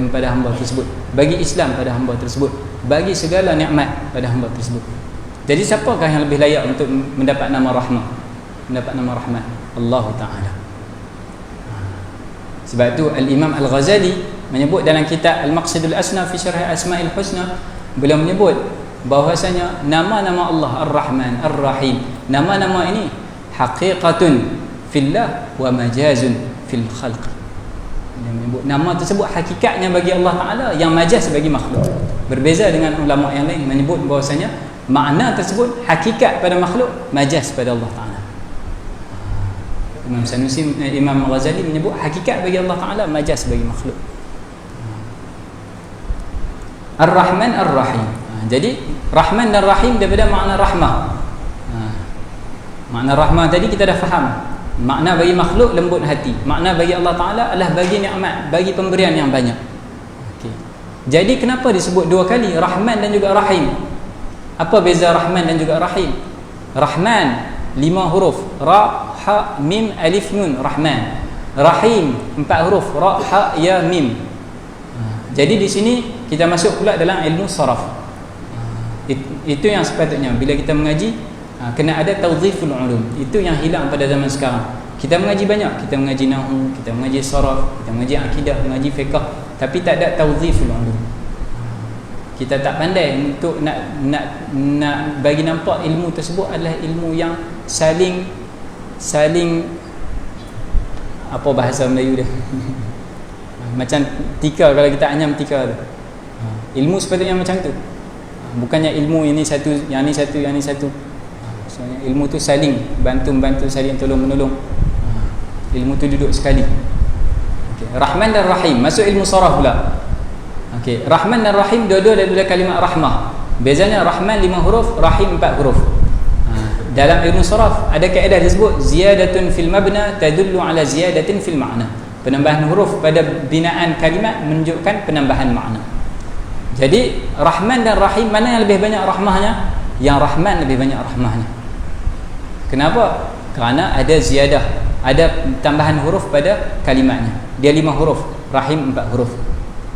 pada hamba tersebut, bagi Islam pada hamba tersebut, bagi segala nikmat pada hamba tersebut. Jadi siapakah yang lebih layak untuk mendapat nama rahmat? Mendapat nama rahmat Allah Ta'ala. Sebab itu Al-Imam Al-Ghazali menyebut dalam kitab Al-Maqsidul Asna fi Syarh Asma'il Husna, beliau menyebut bahwasanya nama-nama Allah Ar-Rahman, Ar-Rahim, nama-nama ini haqiqatun fillah wa majazun fil khalq. Dia menyebut nama tersebut hakikatnya bagi Allah Ta'ala, yang majaz bagi makhluk. Berbeza dengan ulama yang lain menyebut bahwasanya makna tersebut hakikat pada makhluk, majaz pada Allah Ta'ala. Imam Sanusi, Imam Ghazali menyebut hakikat bagi Allah Ta'ala, majaz bagi makhluk. Ar-Rahman Ar-Rahim. Jadi Rahman dan Rahim daripada makna rahmah. Makna rahmah tadi kita dah faham. Makna bagi makhluk lembut hati. Makna bagi Allah Ta'ala adalah bagi nikmat, bagi pemberian yang banyak. Okay. Jadi kenapa disebut dua kali Rahman dan juga Rahim? Apa beza Rahman dan juga Rahim? Rahman 5 huruf, Ra, Ha, Mim, Alif, Nun, Rahman. Rahim 4 huruf, Ra, Ha, Ya, Mim. Jadi di sini kita masuk pula dalam ilmu saraf. Itu yang sepatutnya bila kita mengaji, kena ada tawziful ulum. Itu yang hilang pada zaman sekarang. Kita mengaji banyak, kita mengaji nahwu, kita mengaji saraf, kita mengaji akidah, mengaji fiqh, tapi tak ada tawziful ulum. Kita tak pandai untuk nak bagi nampak ilmu tersebut adalah ilmu yang saling apa bahasa Melayu dia macam tika, kalau kita anyam tika tu. Ilmu sepatutnya macam tu. Bukannya ilmu ini satu, yang ni satu, yang ni satu. Maksudnya ilmu tu saling bantu-bantu, saling tolong-menolong. Ilmu tu duduk sekali. Okay. Rahman dan Rahim masuk ilmu saraf pula. Okey, Rahman dan Rahim dua-dua daripada kalimah rahmah. Bezanya Rahman 5 huruf, Rahim 4 huruf. Dalam ilmu saraf ada kaedah disebut ziyadatun fil mabna tadullu ala ziyadatin fil ma'na. Penambahan huruf pada binaan kalimat menunjukkan penambahan makna. Jadi Rahman dan Rahim, mana yang lebih banyak rahmahnya? Yang Rahman lebih banyak rahmahnya. Kenapa? Kerana ada ziyadah, ada tambahan huruf pada kalimatnya. Dia 5 huruf, Rahim 4 huruf.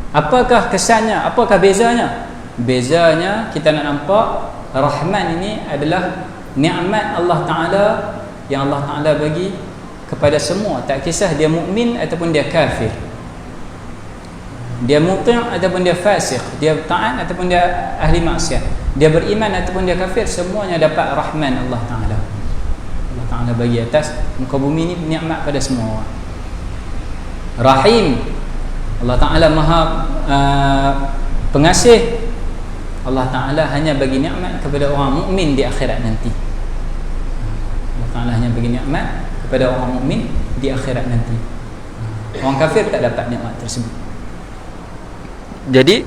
Apakah kesannya? Apakah bezanya? Bezanya kita nak nampak Rahman ini adalah nikmat Allah Ta'ala yang Allah Ta'ala bagi kepada semua, tak kisah dia mukmin ataupun dia kafir, dia muti' ataupun dia fasik, dia taat ataupun dia ahli maksiat, dia beriman ataupun dia kafir, semuanya dapat Rahman Allah Ta'ala. Allah Ta'ala bagi atas muka bumi ni nikmat pada semua orang. Rahim, Allah Ta'ala maha pengasih. Allah Ta'ala hanya bagi nikmat kepada orang mukmin di akhirat nanti. Allah Ta'ala hanya bagi nikmat kepada orang mukmin di akhirat nanti. Orang kafir tak dapat nikmat tersebut. Jadi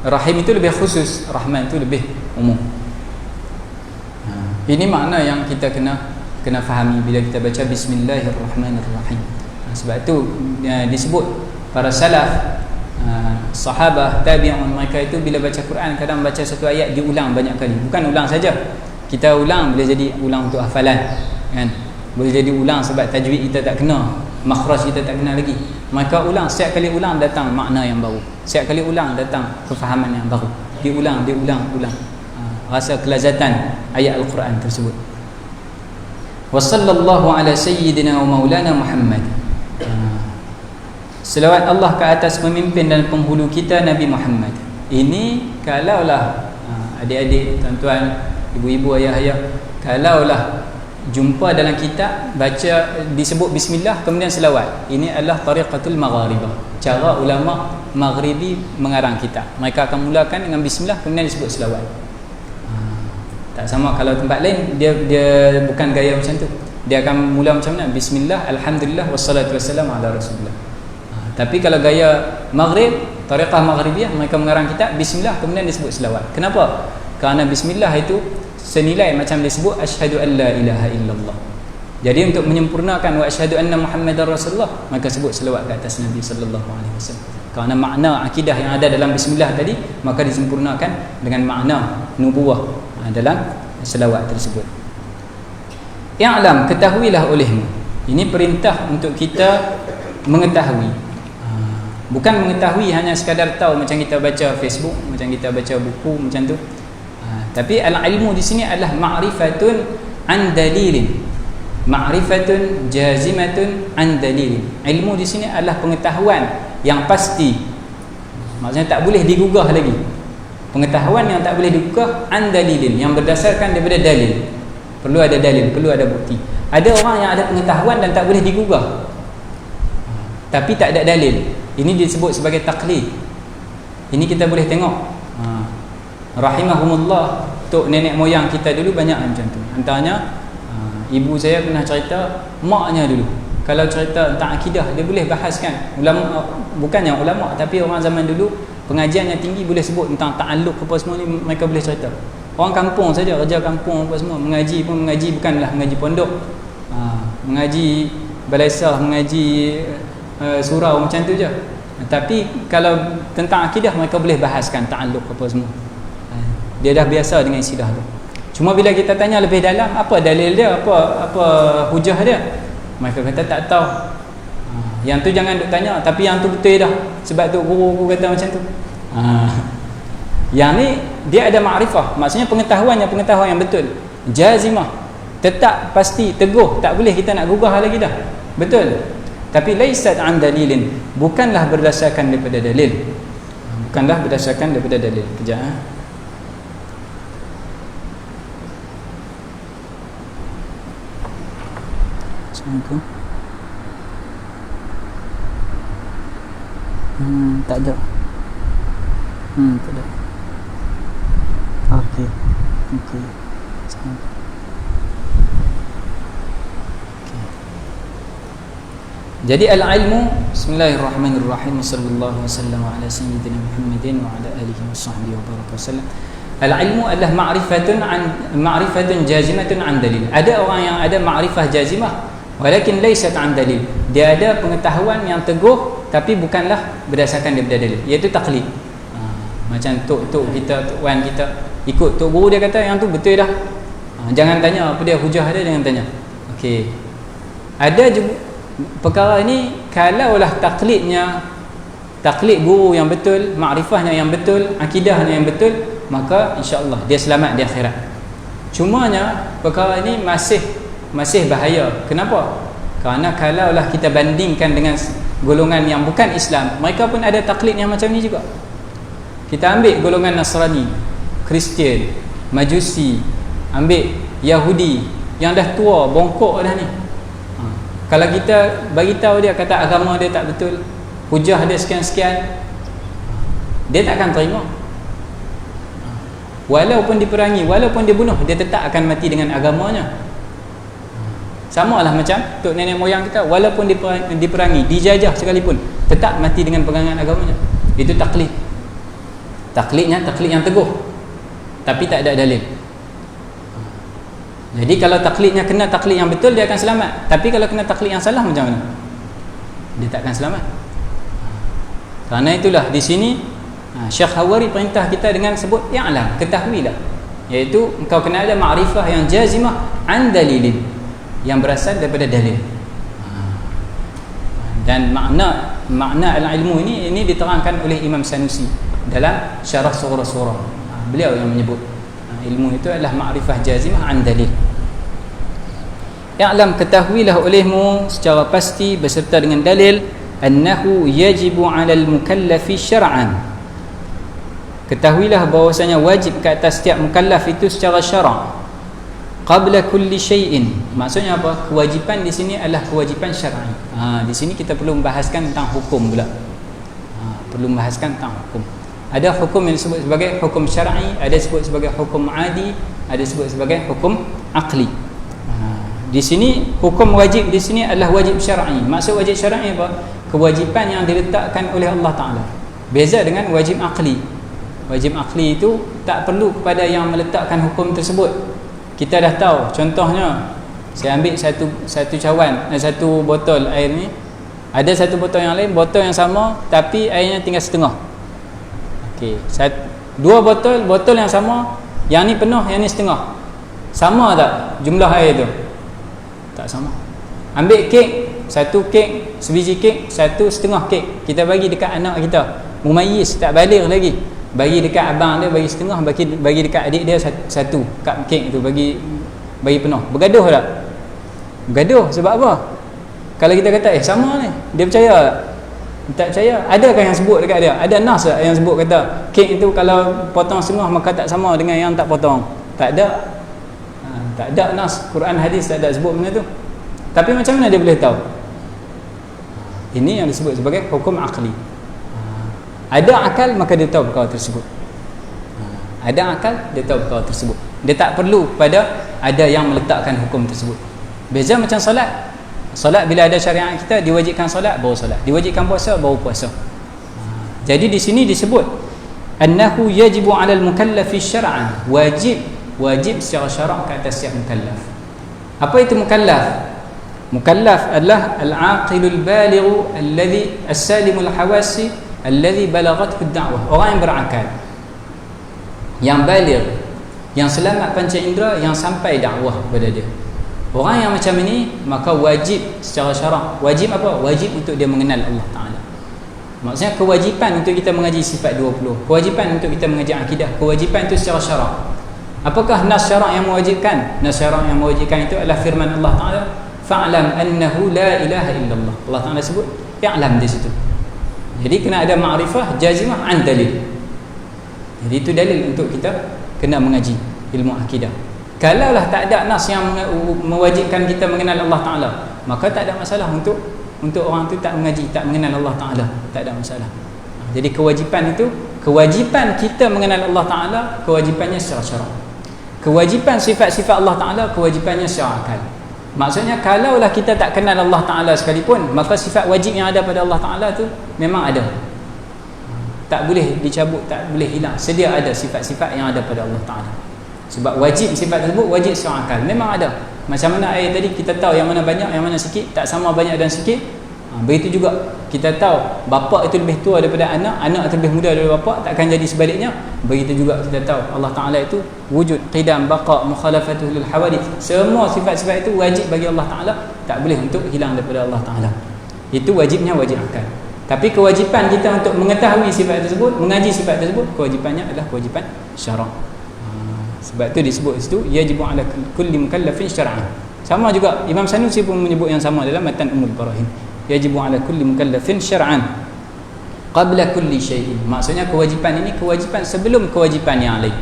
Rahim itu lebih khusus, Rahman itu lebih umum. Ini makna yang kita kena fahami bila kita baca Bismillahirrahmanirrahim. Sebab tu disebut para salaf, sahabah, tabi'un, mereka itu bila baca Quran kadang baca satu ayat diulang banyak kali. Bukan ulang saja, kita ulang boleh jadi ulang untuk hafalan, kan? Boleh jadi ulang sebab tajwid kita tak kena, makhraj kita tak kena lagi. Maka ulang, setiap kali ulang datang makna yang baru, setiap kali ulang datang kefahaman yang baru. Diulang, rasa kelazatan ayat Al-Quran tersebut. Wa sallallahu ala sayyidina wa maulana Muhammad. Selawat Allah ke atas pemimpin dan penghulu kita Nabi Muhammad. Ini kalaulah adik-adik, tuan-tuan, ibu-ibu, ayah-ayah, kalaulah jumpa dalam kitab baca disebut bismillah kemudian selawat, ini adalah tariqatul magharibah, cara ulama maghribi mengarang kitab. Mereka akan mulakan dengan bismillah kemudian disebut selawat. Tak sama kalau tempat lain, dia bukan gaya macam tu. Dia akan mula macam mana? Bismillah, alhamdulillah, wassalatu wassalamu ala rasulillah. Tapi kalau gaya maghrib, tariqah maghribiyah, mereka mengarang kitab bismillah kemudian disebut selawat. Kenapa? Kerana bismillah itu senilai macam disebut asyhadu an la ilaha illallah. Jadi untuk menyempurnakan wa asyhadu anna muhammadar rasulullah, maka sebut selawat ke atas Nabi sallallahu alaihi wasallam. Kerana makna akidah yang ada dalam bismillah tadi, maka disempurnakan dengan makna nubuwah dalam selawat tersebut. I'lam, ketahuilah olehmu. Ini perintah untuk kita mengetahui. Bukan mengetahui hanya sekadar tahu macam kita baca Facebook, macam kita baca buku macam tu. Tapi al-ilmu di sini adalah ma'rifatun an dalilin. Ma'rifatun jazimatun an dalilin. Ilmu di sini adalah pengetahuan yang pasti. Maksudnya tak boleh digugah lagi. Pengetahuan yang tak boleh digugah an dalilin, yang berdasarkan daripada dalil. Perlu ada dalil, perlu ada bukti. Ada orang yang ada pengetahuan dan tak boleh digugah, tapi tak ada dalil. Ini disebut sebagai taklid. Ini kita boleh tengok. Rahimahumullah, tok nenek moyang kita dulu banyak macam tu. Antaranya ibu saya pernah cerita, maknya dulu kalau cerita tentang akidah, dia boleh bahaskan ulama, bukan yang ulama tapi orang zaman dulu pengajian yang tinggi boleh sebut tentang ta'alluq apa semua ni, mereka boleh cerita. Orang kampung saja, kerja kampung apa semua, mengaji pun mengaji bukanlah mengaji pondok, mengaji balaisah, mengaji surau macam tu je. Tapi kalau tentang akidah mereka boleh bahaskan ta'alluq apa semua. Dia dah biasa dengan istilah tu. Cuma bila kita tanya lebih dalam, apa dalil dia, apa hujah dia, mereka kata tak tahu. Yang tu jangan duk tanya, tapi yang tu betul dah. Sebab tu guru kata macam tu. Yang ni dia ada ma'rifah, maksudnya pengetahuan yang betul, jazimah, tetap, pasti, teguh, tak boleh kita nak gugah lagi dah. Betul. Tapi laisat an dalilin, bukanlah berdasarkan daripada dalil. Bukanlah berdasarkan daripada dalil. Kejap. Assalamualaikum. Tak ada. Tak ada. Okey. Assalamualaikum. Jadi al-ilmu, bismillahirrahmanirrahim, sallallahu wasallam ala sayyidina Muhammadin wa ala alihi washabbihi wa baraka wasallam. Al-ilmu adalah ma'rifatun jazimatun an dalil. Ada orang yang ada ma'rifah jazimah walakin laysat an dalil. Dia ada pengetahuan yang teguh tapi bukanlah berdasarkan daripada dalil, iaitu taklid. Macam tok kita, tok wan kita ikut tok guru, dia kata yang tu betul dah. Jangan tanya apa dia hujah dia, jangan tanya. Okey. Ada juga perkara ini, kalaulah taklid guru yang betul, makrifahnya yang betul, akidahnya yang betul, maka insya-Allah dia selamat di akhirat. Cumanya perkara ini masih bahaya. Kenapa? Kerana kalaulah kita bandingkan dengan golongan yang bukan Islam, mereka pun ada taklid yang macam ni juga. Kita ambil golongan Nasrani, Kristian, Majusi, ambil Yahudi yang dah tua, bongkok dah ni. Kalau kita bagi tahu dia, kata agama dia tak betul, hujah dia sekian-sekian, dia tak akan terima. Walaupun diperangi, walaupun dia bunuh, dia tetap akan mati dengan agamanya. Sama lah macam tok nenek moyang kita, walaupun diperangi, dijajah sekalipun, tetap mati dengan pegangan agamanya. Itu taklid. Taklidnya taklid yang teguh, tapi tak ada dalil. Jadi kalau taklidnya kena taklid yang betul, dia akan selamat. Tapi kalau kena taklid yang salah, macam mana? Dia tak akan selamat. Kerana itulah di sini Syekh Hawari perintah kita dengan sebut i'lam, ketahuilah, iaitu engkau kena ada ma'rifah yang jazimah an dalilin, yang berasal daripada dalil. Dan makna al-ilmu ini diterangkan oleh Imam Sanusi dalam syarah surah-surah. Beliau yang menyebut ilmu itu adalah ma'rifah jazimah an dalil. I'lam, ketahuilah olehmu secara pasti beserta dengan dalil, annahu yajibu 'alal mukallafi syar'an. Ketahuilah bahwasanya wajib ke atas setiap mukallaf itu secara syara'. Qabla kulli syai'in. Maksudnya apa? Kewajipan di sini adalah kewajipan syar'i. Di sini kita perlu membahaskan tentang hukum pula. Perlu membahaskan tentang hukum. Ada hukum yang disebut sebagai hukum syar'i, ada disebut sebagai hukum adi, ada disebut sebagai hukum aqli. Di sini hukum wajib di sini adalah wajib syar'i. Maksud wajib syar'i apa? Kewajipan yang diletakkan oleh Allah Taala. Beza dengan wajib aqli. Wajib aqli itu tak perlu kepada yang meletakkan hukum tersebut. Kita dah tahu, contohnya saya ambil satu cawan, satu botol air ni, ada satu botol yang lain, botol yang sama tapi airnya tinggal setengah. Okey, dua botol yang sama, yang ni penuh, yang ni setengah. Sama tak jumlah air tu? Tak sama. Ambil kek, satu kek, sebiji kek, satu setengah kek, kita bagi dekat anak kita, mumayyiz, tak baligh lagi, bagi dekat abang dia, bagi setengah, bagi dekat adik dia satu kap kek tu, bagi penuh. Bergaduh tak? Bergaduh sebab apa? Kalau kita kata sama ni, dia percaya tak? Tak percaya. Adakah yang sebut dekat dia? Ada nas tak yang sebut kata kek itu kalau potong setengah maka tak sama dengan yang tak potong? Tak ada. Tak ada nas, Quran hadis tak ada sebut benda tu. Tapi macam mana dia boleh tahu? Ini yang disebut sebagai hukum aqli. Ada akal maka dia tahu perkara tersebut. Ada akal, dia tahu perkara tersebut. Dia tak perlu pada ada yang meletakkan hukum tersebut. Beza macam solat. Solat bila ada syariat kita, diwajibkan solat baru solat, diwajibkan puasa baru puasa. Jadi di sini disebut annahu yajibu 'alal mukallafi syar'an, wajib secara syarak ke atas setiap mukallaf. Apa itu mukallaf? Mukallaf adalah al-aqilul balighu alladhi as-salimul hawasi alladhi balaghathu ad-da'wah. Orang yang berakal, yang baligh, yang selamat panca indera, yang sampai dakwah kepada dia. Orang yang macam ini maka wajib secara syarak. Wajib apa? Wajib untuk dia mengenal Allah Ta'ala. Maksudnya kewajipan untuk kita mengaji sifat 20, kewajipan untuk kita mengaji akidah, kewajipan itu secara syarak. Apakah nas syarak yang mewajibkan? Nas syarak yang mewajibkan itu adalah firman Allah Ta'ala, fa'lam annahu la ilaha illallah. Allah Ta'ala sebut i'lam di situ. Jadi kena ada ma'rifah jazimah an dalil. Jadi itu dalil untuk kita kena mengaji ilmu akidah. Kalaulah tak ada nas yang mewajibkan kita mengenal Allah Ta'ala, maka tak ada masalah untuk orang tu tak mengaji, tak mengenal Allah Ta'ala, tak ada masalah. Jadi kewajipan itu, kewajipan kita mengenal Allah Ta'ala, kewajipannya secara syarak. Kewajipan sifat-sifat Allah Ta'ala, kewajipannya secara akal. Maksudnya kalaulah kita tak kenal Allah Ta'ala sekalipun, maka sifat wajib yang ada pada Allah Ta'ala tu memang ada, tak boleh dicabut, tak boleh hilang. Sedia ada sifat-sifat yang ada pada Allah Ta'ala. Sebab wajib sifat tersebut wajib secara akal, memang ada. Macam mana air tadi, kita tahu yang mana banyak, yang mana sikit, tak sama banyak dan sikit. Begitu juga kita tahu bapa itu lebih tua daripada anak, anak itu lebih muda daripada bapa, takkan jadi sebaliknya. Begitu juga kita tahu Allah Ta'ala itu wujud, qidam, baqa, mukhalafatuh lil hawadith. Semua sifat-sifat itu wajib bagi Allah Ta'ala, tak boleh untuk hilang daripada Allah Ta'ala. Itu wajibnya wajib akal. Tapi kewajipan kita untuk mengetahui sifat tersebut, mengaji sifat tersebut, kewajipannya adalah kewajipan syarak. Sebab itu disebut situ yajibu 'ala kulli mukallafin syar'an. Sama juga Imam Sanusi pun menyebut yang sama dalam Matan Ummul Barahin. Yajibu 'ala kulli mukallafin syar'an qabla kulli syai'in. Maksudnya kewajipan ini kewajipan sebelum kewajipan yang lain.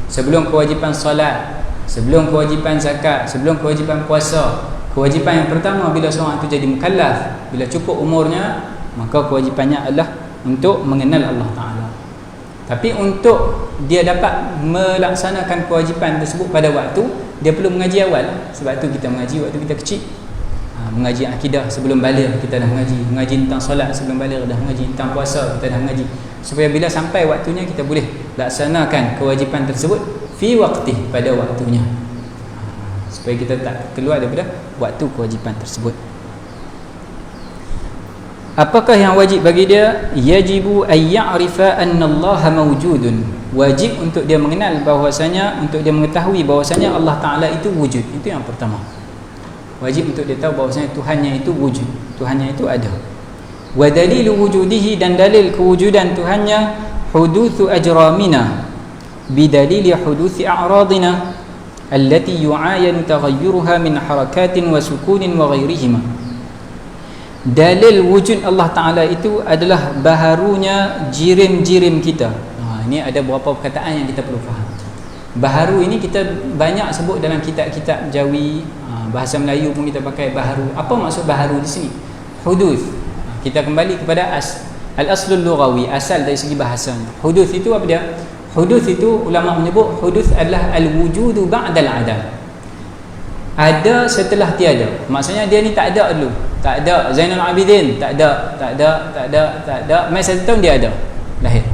Sebelum kewajipan solat, sebelum kewajipan zakat, sebelum kewajipan puasa. Kewajipan yang pertama bila seorang itu jadi mukallaf, bila cukup umurnya, maka kewajipannya adalah untuk mengenal Allah Ta'ala. Tapi untuk dia dapat melaksanakan kewajipan tersebut pada waktu, dia perlu mengaji awal. Sebab tu kita mengaji waktu kita kecil. Mengaji akidah sebelum baligh kita dah mengaji tentang solat sebelum baligh dah mengaji, tentang puasa kita dah mengaji, supaya bila sampai waktunya kita boleh laksanakan kewajipan tersebut fi waqtih, pada waktunya. supaya kita tak keluar daripada waktu kewajipan tersebut. Apakah yang wajib bagi dia? Yajibu ay ya'rifa anna Allah mawjudun. Wajib untuk dia mengenal bahawasanya, untuk dia mengetahui bahawasanya Allah Ta'ala itu wujud. Itu yang pertama. Wajib untuk dia tahu bahawasanya Tuhannya itu wujud, Tuhannya itu ada. Wa dalilu wujudihi, dan dalil kewujudan Tuhannya, hudutsu ajramina bidalili hudutsi a'radina allati yu'ayanu taghayyuruha min harakatin wa sukunin wa ghairihima. Dalil wujud Allah Ta'ala itu adalah baharunya jirim-jirim kita. Ini ada beberapa perkataan yang kita perlu faham. Baharu ini kita banyak sebut dalam kitab-kitab Jawi, bahasa Melayu pun kita pakai baharu. Apa maksud baharu di sini? Huduth. Kita kembali kepada al-aslul lughawi, asal dari segi bahasanya. Huduth itu apa dia? Huduth itu ulama menyebut huduth adalah al-wujudu ba'dal adam. Ada setelah tiada. Maksudnya dia ni tak ada dulu. Tak ada Zainal Abidin, tak ada. Mai 1 tahun dia ada, lahir.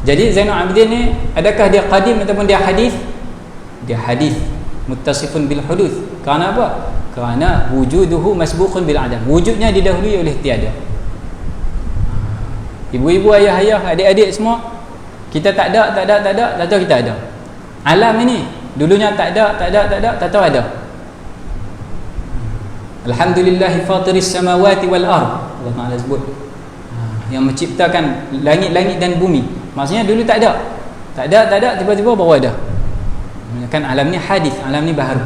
Jadi Zainal Abidin ni, adakah dia qadim ataupun dia hadis? Dia hadis, muttasifun bil huduth. Kerana apa? Kerana wujuduhu masbuqun bil adam. Wujudnya didahului oleh tiada. Ibu-ibu, ayah-ayah, adik-adik semua, kita tak ada, tak tahu kita ada. Alam ini dulunya tak ada, tak tahu ada. Alhamdulillahi fatiris samawati wal ard. Allah Ta'ala sebut, yang menciptakan langit-langit dan bumi. Maksudnya dulu tak ada, tiba-tiba baru ada. Kan alam ni hadis, alam ni baharu.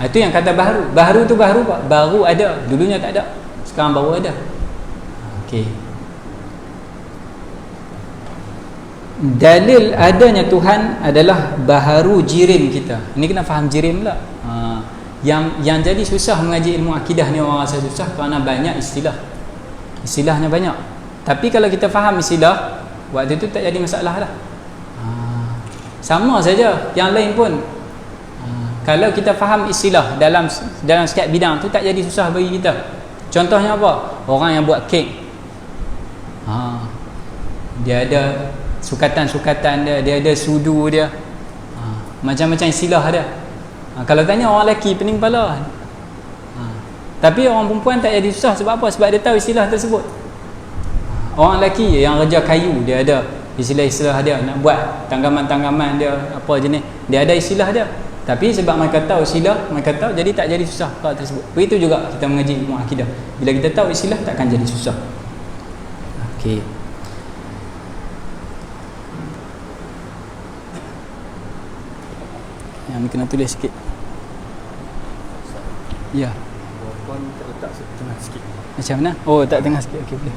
Itu yang kata baharu. Baharu tu baharu apa? Baru ada, dulunya tak ada, sekarang baru ada. Okey. Dalil adanya Tuhan adalah baharu jirim kita. Ini kena faham jirim pula. Yang jadi susah mengaji ilmu akidah ni, orang rasa susah kerana banyak istilahnya banyak. Tapi kalau kita faham istilah, waktu itu tak jadi masalah lah. Sama saja yang lain pun. Kalau kita faham istilah dalam setiap bidang tu, tak jadi susah bagi kita. Contohnya apa? Orang yang buat kek, dia ada sukatan-sukatan dia ada sudu dia, macam-macam istilah dia. Kalau tanya orang lelaki, pening kepala. Tapi orang perempuan tak jadi susah. Sebab apa? Sebab dia tahu istilah tersebut. Orang lelaki yang kerja kayu, dia ada istilah-istilah dia. Nak buat tanggaman-tanggaman dia, apa jenis, dia ada istilah dia. Tapi sebab mereka tahu istilah, mereka tahu, jadi tak jadi susah perkara tersebut. Begitu juga kita mengaji ilmu akidah. Bila kita tahu istilah, takkan jadi susah. Okey. Yang kena tulis sikit. Ya. Puan terletak tengah sikit. Macam mana? Oh, tak tengah sikit. Okey, boleh.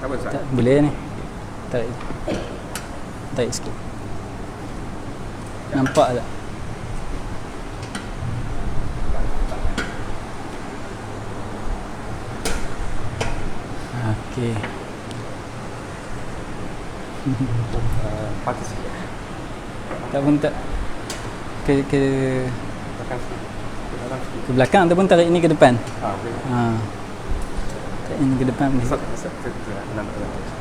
Apa Ustaz? Tak, boleh ni. Tarik sikit. Nampak tak? Okey. Pakai sikit. Tak pun tak ke Tekan sikit. ke belakang ataupun tarik ini ke depan. Boleh. Tarik ini ke depan boleh. Ustaz, nampak.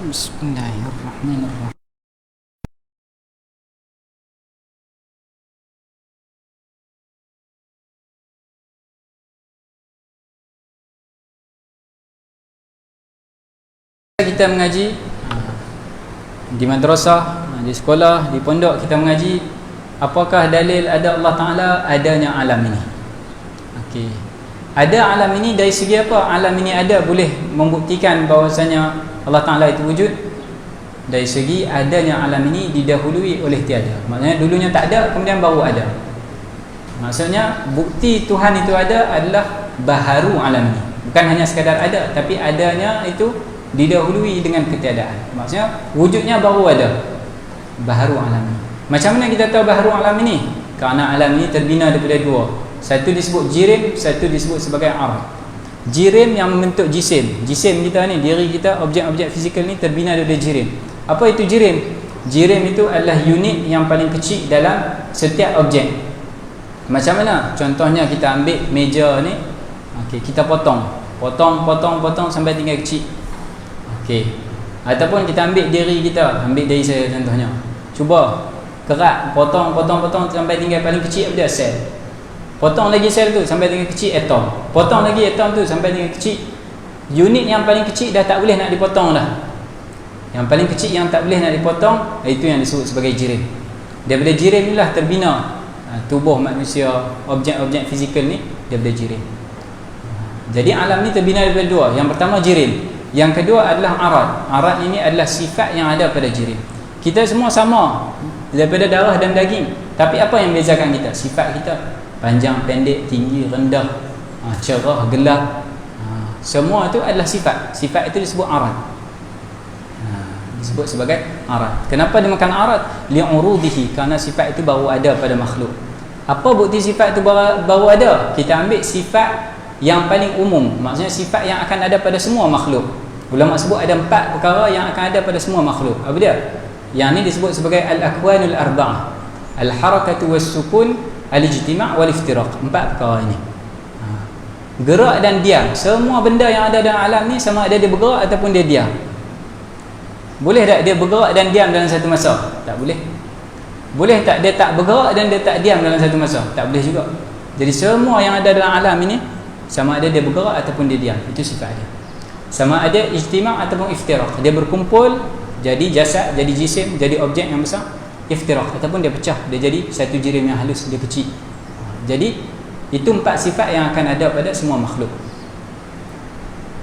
Bismillahirrahmanirrahim. Kita mengaji di madrasah, di sekolah, di pondok kita mengaji, apakah dalil ada Allah Ta'ala adanya alam ini? Okey. Ada alam ini dari segi apa? Alam ini ada boleh membuktikan bahawasanya Allah Ta'ala itu wujud. Dari segi adanya alam ini didahului oleh tiada. Maksudnya dulunya tak ada, kemudian baru ada. Maksudnya bukti Tuhan itu ada adalah baharu alam ini. Bukan hanya sekadar ada, tapi adanya itu didahului dengan ketiadaan. Maksudnya wujudnya baru ada, baharu alam ini. Macam mana kita tahu baharu alam ini? Kerana alam ini terbina daripada dua. Satu disebut jirim, satu disebut sebagai arad. Jirim yang membentuk jisim. Jisim kita ni, diri kita, objek-objek fizikal ni terbina daripada jirim. Apa itu jirim? Jirim itu adalah unit yang paling kecil dalam setiap objek. Macam mana? Contohnya kita ambil meja ni, okey, kita potong sampai tinggal kecil. Okey. Ataupun kita ambil diri kita, ambil diri saya contohnya. Cuba kerat, potong sampai tinggal paling kecil apa dia? Sel. Potong lagi sel tu sampai tinggal kecil atom. Potong lagi atom tu sampai tinggal kecil. Unit yang paling kecil dah tak boleh nak dipotong dah. Yang paling kecil yang tak boleh nak dipotong, itu yang disebut sebagai jirim. Daripada jirim inilah terbina tubuh manusia, objek-objek fizikal ni daripada jirim. Jadi alam ni terbina daripada dua. Yang pertama jirim, yang kedua adalah arad. Arad ini adalah sifat yang ada pada jirim. Kita semua sama daripada darah dan daging, tapi apa yang membezakan kita? Sifat kita. Panjang, pendek, tinggi, rendah, cerah, gelap, semua itu adalah sifat. Sifat itu disebut arad. Disebut sebagai arad. Kenapa dimakan arad? Li'urudihi, kerana sifat itu baru ada pada makhluk. Apa bukti sifat itu baru ada? Kita ambil sifat yang paling umum, maksudnya sifat yang akan ada pada semua makhluk. Ulama sebut ada 4 perkara yang akan ada pada semua makhluk. Apa dia? Yang ni disebut sebagai al-akwanul arba'ah. Al-harakatu was-sukun, al-ijtima' wal-iftiraq. 4 perkara ini. Gerak dan diam. Semua benda yang ada dalam alam ni, sama ada dia bergerak ataupun dia diam. Boleh tak dia bergerak dan diam dalam satu masa? Tak boleh. Boleh tak dia tak bergerak dan dia tak diam dalam satu masa? Tak boleh juga. Jadi semua yang ada dalam alam ini, sama ada dia bergerak ataupun dia diam. Itu sifat dia. Sama ada ijtima' ataupun iftiraq. Dia berkumpul jadi jasad, jadi jisim, jadi objek yang besar. Iftiraq ataupun dia pecah, dia jadi satu jirim yang halus, dia kecil. Jadi itu 4 sifat yang akan ada pada semua makhluk.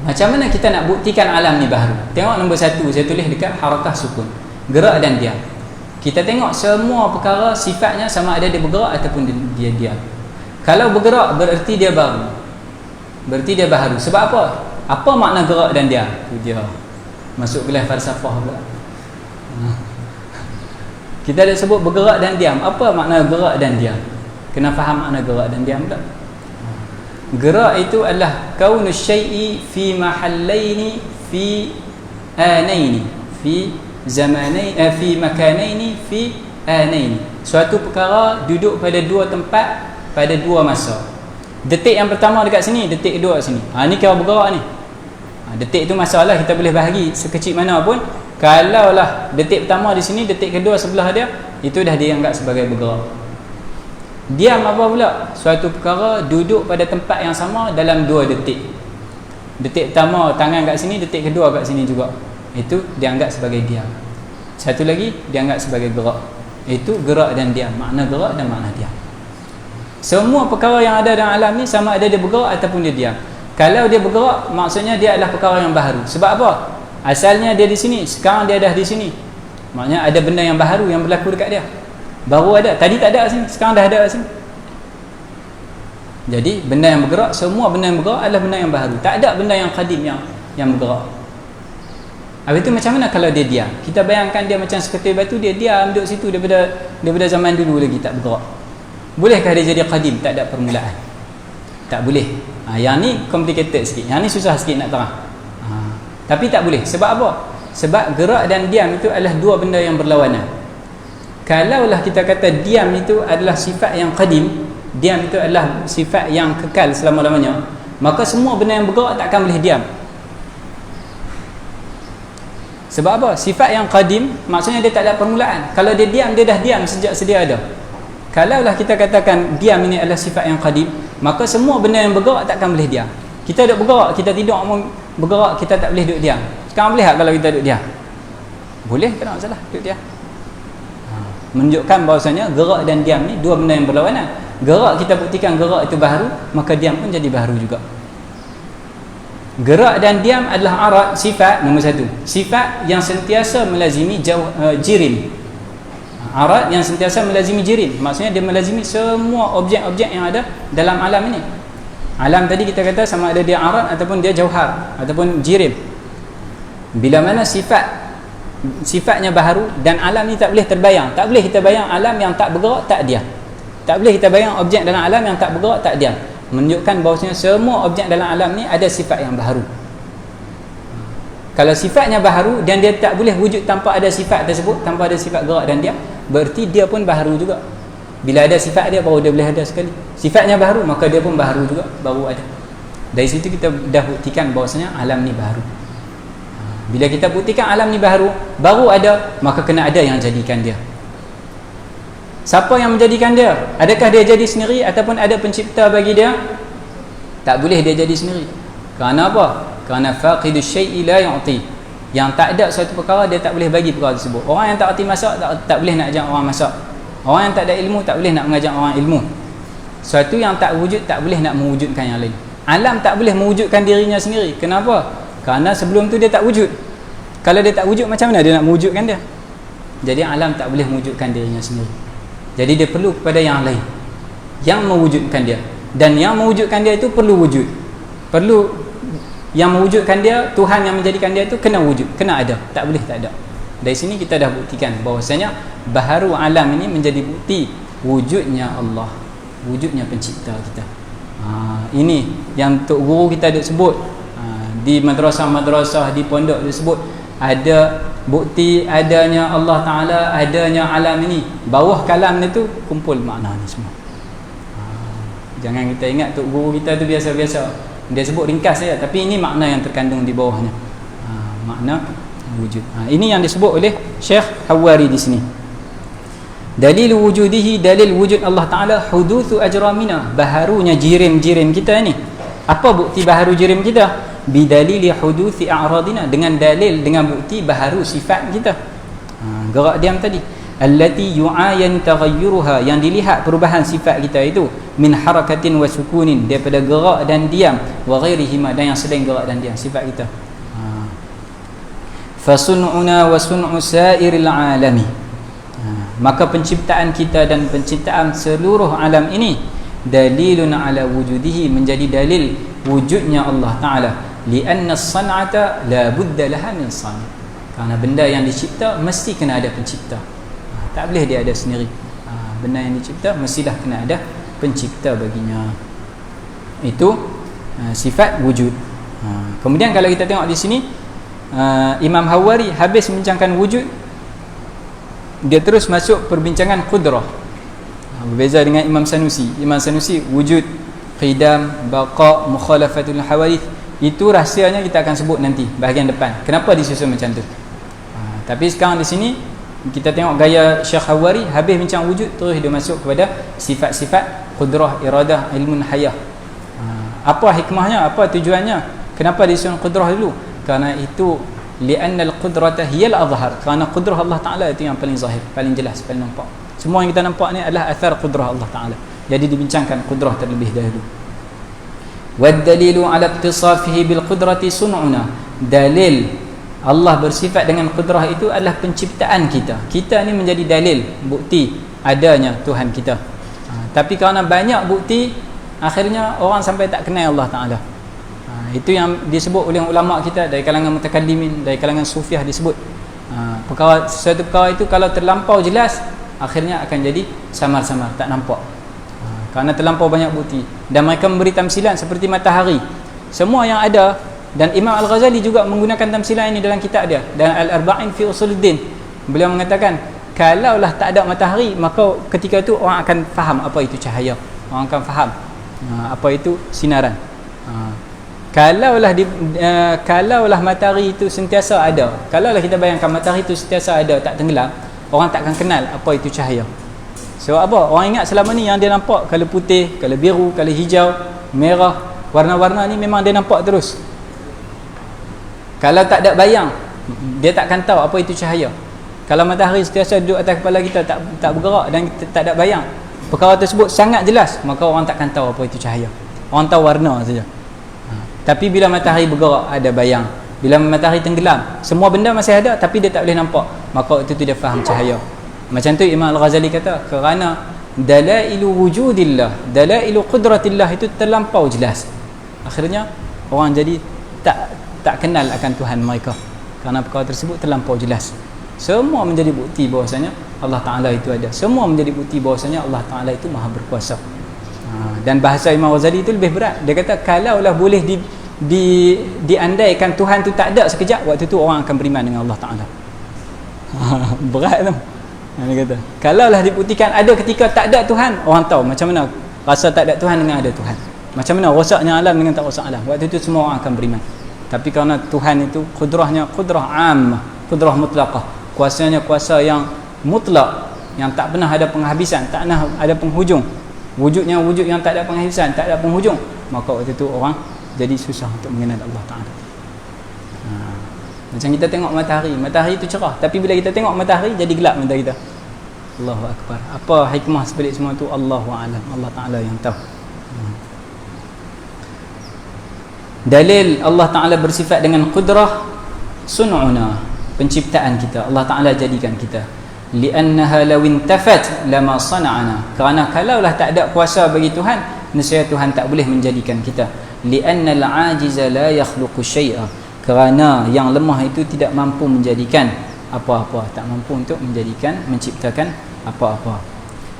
Macam mana kita nak buktikan alam ni baharu? Tengok nombor 1, saya tulis dekat harakah sukun, gerak dan diam. Kita tengok semua perkara sifatnya sama ada dia bergerak ataupun dia diam. Kalau bergerak bererti dia baru, berarti dia baharu. Sebab apa? Apa makna gerak dan diam? Itu dia masuk kelas falsafah pula. Kita ada sebut bergerak dan diam. Apa makna gerak dan diam? Kena faham makna gerak dan diam pula. Gerak itu adalah kaunus syai'i fi mahallaini fi anaini fi zamanaini fi makanaini fi anaini. Suatu perkara duduk pada 2 tempat pada 2 masa. Detik yang pertama dekat sini, detik kedua kat sini. Ni kira bergerak ni. Detik tu masalah kita boleh bahagi sekecil mana pun. Kalaulah detik pertama di sini, detik kedua sebelah dia, itu dah dianggap sebagai bergerak. Diam apa pula? Suatu perkara duduk pada tempat yang sama dalam 2 detik. Detik pertama tangan kat sini, detik kedua kat sini juga. Itu dianggap sebagai diam. Satu lagi dianggap sebagai gerak. Itu gerak dan diam. Makna gerak dan makna diam. Semua perkara yang ada dalam alam ni sama ada dia bergerak ataupun dia diam. Kalau dia bergerak, maksudnya dia adalah perkara yang baharu. Sebab apa? Asalnya dia di sini, sekarang dia dah di sini. Maknanya ada benda yang baharu yang berlaku dekat dia. Baru ada, tadi tak ada kat sini, sekarang dah ada kat sini. Jadi benda yang bergerak, semua benda yang bergerak adalah benda yang baharu. Tak ada benda yang qadim yang bergerak. Habis itu macam mana kalau dia diam? Kita bayangkan dia macam seketul batu, dia diam duduk situ daripada zaman dulu lagi tak bergerak. Bolehkah dia jadi qadim? Tak ada permulaan. Tak boleh. Yang ni complicated sikit. Yang ni susah sikit nak terang. Tapi tak boleh. Sebab apa? Sebab gerak dan diam itu adalah 2 benda yang berlawanan. Kalaulah kita kata diam itu adalah sifat yang qadim, diam itu adalah sifat yang kekal selama-lamanya, maka semua benda yang bergerak takkan boleh diam. Sebab apa? Sifat yang qadim maksudnya dia tak ada permulaan. Kalau dia diam, dia dah diam sejak sedia ada. Kalaulah kita katakan diam ini adalah sifat yang qadim, maka semua benda yang bergerak takkan boleh diam. Kita duduk bergerak, kita tidur bergerak, kita tak boleh duduk diam. Sekarang boleh tak kalau kita duduk diam? Boleh, tak ada masalah duduk diam. Menunjukkan bahawasanya gerak dan diam ni dua benda yang berlawanan. Gerak kita buktikan gerak itu baharu, maka diam pun jadi baharu juga. Gerak dan diam adalah arat sifat nombor satu. Sifat yang sentiasa melazimi jirim. Arat yang sentiasa melazimi jirim. Maksudnya dia melazimi semua objek-objek yang ada dalam alam ini. Alam tadi kita kata sama ada dia arat ataupun dia jauhar ataupun jirim. Bila mana sifatnya baharu dan alam ni tak boleh terbayang. Tak boleh kita bayang alam yang tak bergerak, tak diam. Tak boleh kita bayang objek dalam alam yang tak bergerak, tak diam. Menunjukkan bahawasanya semua objek dalam alam ni ada sifat yang baharu. Kalau sifatnya baharu dan dia tak boleh wujud tanpa ada sifat tersebut, tanpa ada sifat gerak dan diam, berarti dia pun baharu juga. Bila ada sifat dia baru dia boleh ada sekali. Sifatnya baharu, maka dia pun baharu juga, baru ada. Dari situ kita dah buktikan bahawasanya alam ni baharu. Bila kita buktikan alam ni baharu, baru ada, maka kena ada yang jadikan dia. Siapa yang menjadikan dia? Adakah dia jadi sendiri ataupun ada pencipta bagi dia? Tak boleh dia jadi sendiri. Kerana apa? Kerana faqidus syai'i la yu'ti. Yang tak ada suatu perkara, dia tak boleh bagi perkara tersebut. Orang yang tak erti masak tak boleh nak ajak orang masak. Orang yang tak ada ilmu tak boleh nak mengajak orang ilmu. Suatu yang tak wujud tak boleh nak mewujudkan yang lain. Alam tak boleh mewujudkan dirinya sendiri. Kenapa? Kerana sebelum tu dia tak wujud. Kalau dia tak wujud, macam mana dia nak mewujudkan dia? Jadi alam tak boleh mewujudkan dirinya sendiri. Jadi dia perlu kepada yang lain yang mewujudkan dia. Dan yang mewujudkan dia itu perlu wujud. Perlu yang mewujudkan dia, Tuhan yang menjadikan dia itu kena wujud, kena ada. Tak boleh tak ada. Dari sini kita dah buktikan bahawasanya baharu alam ini menjadi bukti wujudnya Allah, wujudnya pencipta kita. Ini yang Tok Guru kita ada sebut. Di madrasah-madrasah, di pondok dia sebut ada bukti adanya Allah Ta'ala, adanya alam ini. Bawah kalam ni tu kumpul makna ni semua. Jangan kita ingat Tok Guru kita tu biasa-biasa, dia sebut ringkas saja, tapi ini makna yang terkandung di bawahnya. Makna wujud. Ini yang disebut oleh Syekh Hawari di sini. Dalil wujudihi, dalil wujud Allah Ta'ala, huduthu ajramina, baharunya jirim-jirim kita ni. Apa bukti baharu jirim kita? Bidalili huduthi a'radina, dengan dalil, dengan bukti baharu sifat kita. Gerak diam tadi, allati yu'ayan taghayyuruha, yang dilihat perubahan sifat kita itu, min harakatin wa sukunin, daripada gerak dan diam, wa ghairihima, dan yang selain gerak dan diam, sifat kita. Fasun'una wa sun'u sa'iril alami, maka penciptaan kita dan penciptaan seluruh alam ini dalilun ala wujudihi, menjadi dalil wujudnya Allah Ta'ala. Lianna as-san'ata la budda laha min san', kerana benda yang dicipta mesti kena ada pencipta. Tak boleh dia ada sendiri. Benda yang dicipta mestilah kena ada pencipta baginya. Itu sifat wujud. Kemudian kalau kita tengok di sini, Imam Hawari habis membincangkan wujud, dia terus masuk perbincangan qudrah. Berbeza dengan Imam Sanusi. Imam Sanusi wujud, qidam, baqa, mukhalafatul hawadith, itu rahsianya kita akan sebut nanti bahagian depan, kenapa disusun macam tu. Tapi sekarang di sini kita tengok gaya Syekh Hawari, habis bincang wujud terus dia masuk kepada sifat-sifat qudrah, iradah, ilmun hayah. Apa hikmahnya, apa tujuannya, kenapa disusun qudrah dulu? Kerana itu li'anna al-qudrata hiya al-azhar, kerana qudrah Allah Ta'ala itu yang paling zahir, paling jelas, paling nampak. Semua yang kita nampak ni adalah athar qudrah Allah Ta'ala. Jadi dibincangkan qudrah terlebih dahulu. Waddalilu ala ittisafihi bil qudrati sun'una, dalil Allah bersifat dengan qudrah itu adalah penciptaan kita. Kita ni menjadi dalil, bukti adanya Tuhan kita. Tapi kerana banyak bukti, akhirnya orang sampai tak kenal Allah Ta'ala. Itu yang disebut oleh ulama kita dari kalangan mutakallimin, dari kalangan sufiah disebut. Sesuatu perkara itu kalau terlampau jelas, akhirnya akan jadi samar-samar, tak nampak. Kerana terlampau banyak bukti, dan mereka memberi tamsilan seperti matahari, semua yang ada. Dan Imam Al-Ghazali juga menggunakan tamsilan ini dalam kitab dia, dan Al-Arba'in fi Usuluddin. Beliau mengatakan, kalaulah tak ada matahari, maka ketika itu orang akan faham apa itu cahaya, orang akan faham apa itu sinaran. kalaulah matahari itu sentiasa ada, kalaulah kita bayangkan matahari itu sentiasa ada, tak tenggelam, orang takkan kenal apa itu cahaya. Sebab apa? Orang ingat selama ni yang dia nampak kalau putih, kalau biru, kalau hijau, merah, warna-warna ni memang dia nampak terus. Kalau tak ada bayang, dia takkan tahu apa itu cahaya. Kalau matahari sentiasa duduk atas kepala kita, tak bergerak dan kita tak ada bayang, perkara tersebut sangat jelas, maka orang takkan tahu apa itu cahaya. Orang tahu warna saja. Tapi bila matahari bergerak, ada bayang. Bila matahari tenggelam, semua benda masih ada tapi dia tak boleh nampak, maka waktu itu dia faham cahaya. Macam tu Imam Al-Ghazali kata, kerana dalailu wujudillah, dalailu qudratillah itu terlampau jelas, akhirnya orang jadi tak kenal akan Tuhan mereka, kerana perkara tersebut terlampau jelas. Semua menjadi bukti bahwasanya Allah Ta'ala itu ada. Semua menjadi bukti bahwasanya Allah Ta'ala itu maha berkuasa. Dan bahasa Imam Ghazali itu lebih berat. Dia kata kalaulah boleh diandaikan Tuhan tu tak ada sekejap, waktu tu orang akan beriman dengan Allah Ta'ala. Berat tu. Dia kata kalaulah dibuktikan ada ketika tak ada Tuhan, orang tahu macam mana rasa tak ada Tuhan dengan ada Tuhan, macam mana rosaknya alam dengan tak rosak alam. Waktu itu semua orang akan beriman. Tapi kerana Tuhan itu kudrahnya kudrah ammah, kudrah mutlaqah, kuasanya kuasa yang mutlak, yang tak pernah ada penghabisan, tak pernah ada penghujung. Wujudnya wujud yang tak ada penghabisan, tak ada penghujung. Maka waktu itu orang jadi susah untuk mengenal Allah Ta'ala. Macam kita tengok matahari, matahari itu cerah, tapi bila kita tengok matahari jadi gelap mata kita. Allahu Akbar. Apa hikmah sebalik semua itu? Allahu a'lam. Allah Ta'ala yang tahu. Dalil Allah Ta'ala bersifat dengan qudrah sun'una, penciptaan kita. Allah Ta'ala jadikan kita. Li'annaha law intafat lama sana'ana. Kerana kalaulah tak ada kuasa bagi Tuhan, nescaya Tuhan tak boleh menjadikan kita. Li'annal 'ajiza la yakhluqu syai'a. Kerana yang lemah itu tidak mampu menjadikan apa-apa, tak mampu untuk menciptakan apa-apa.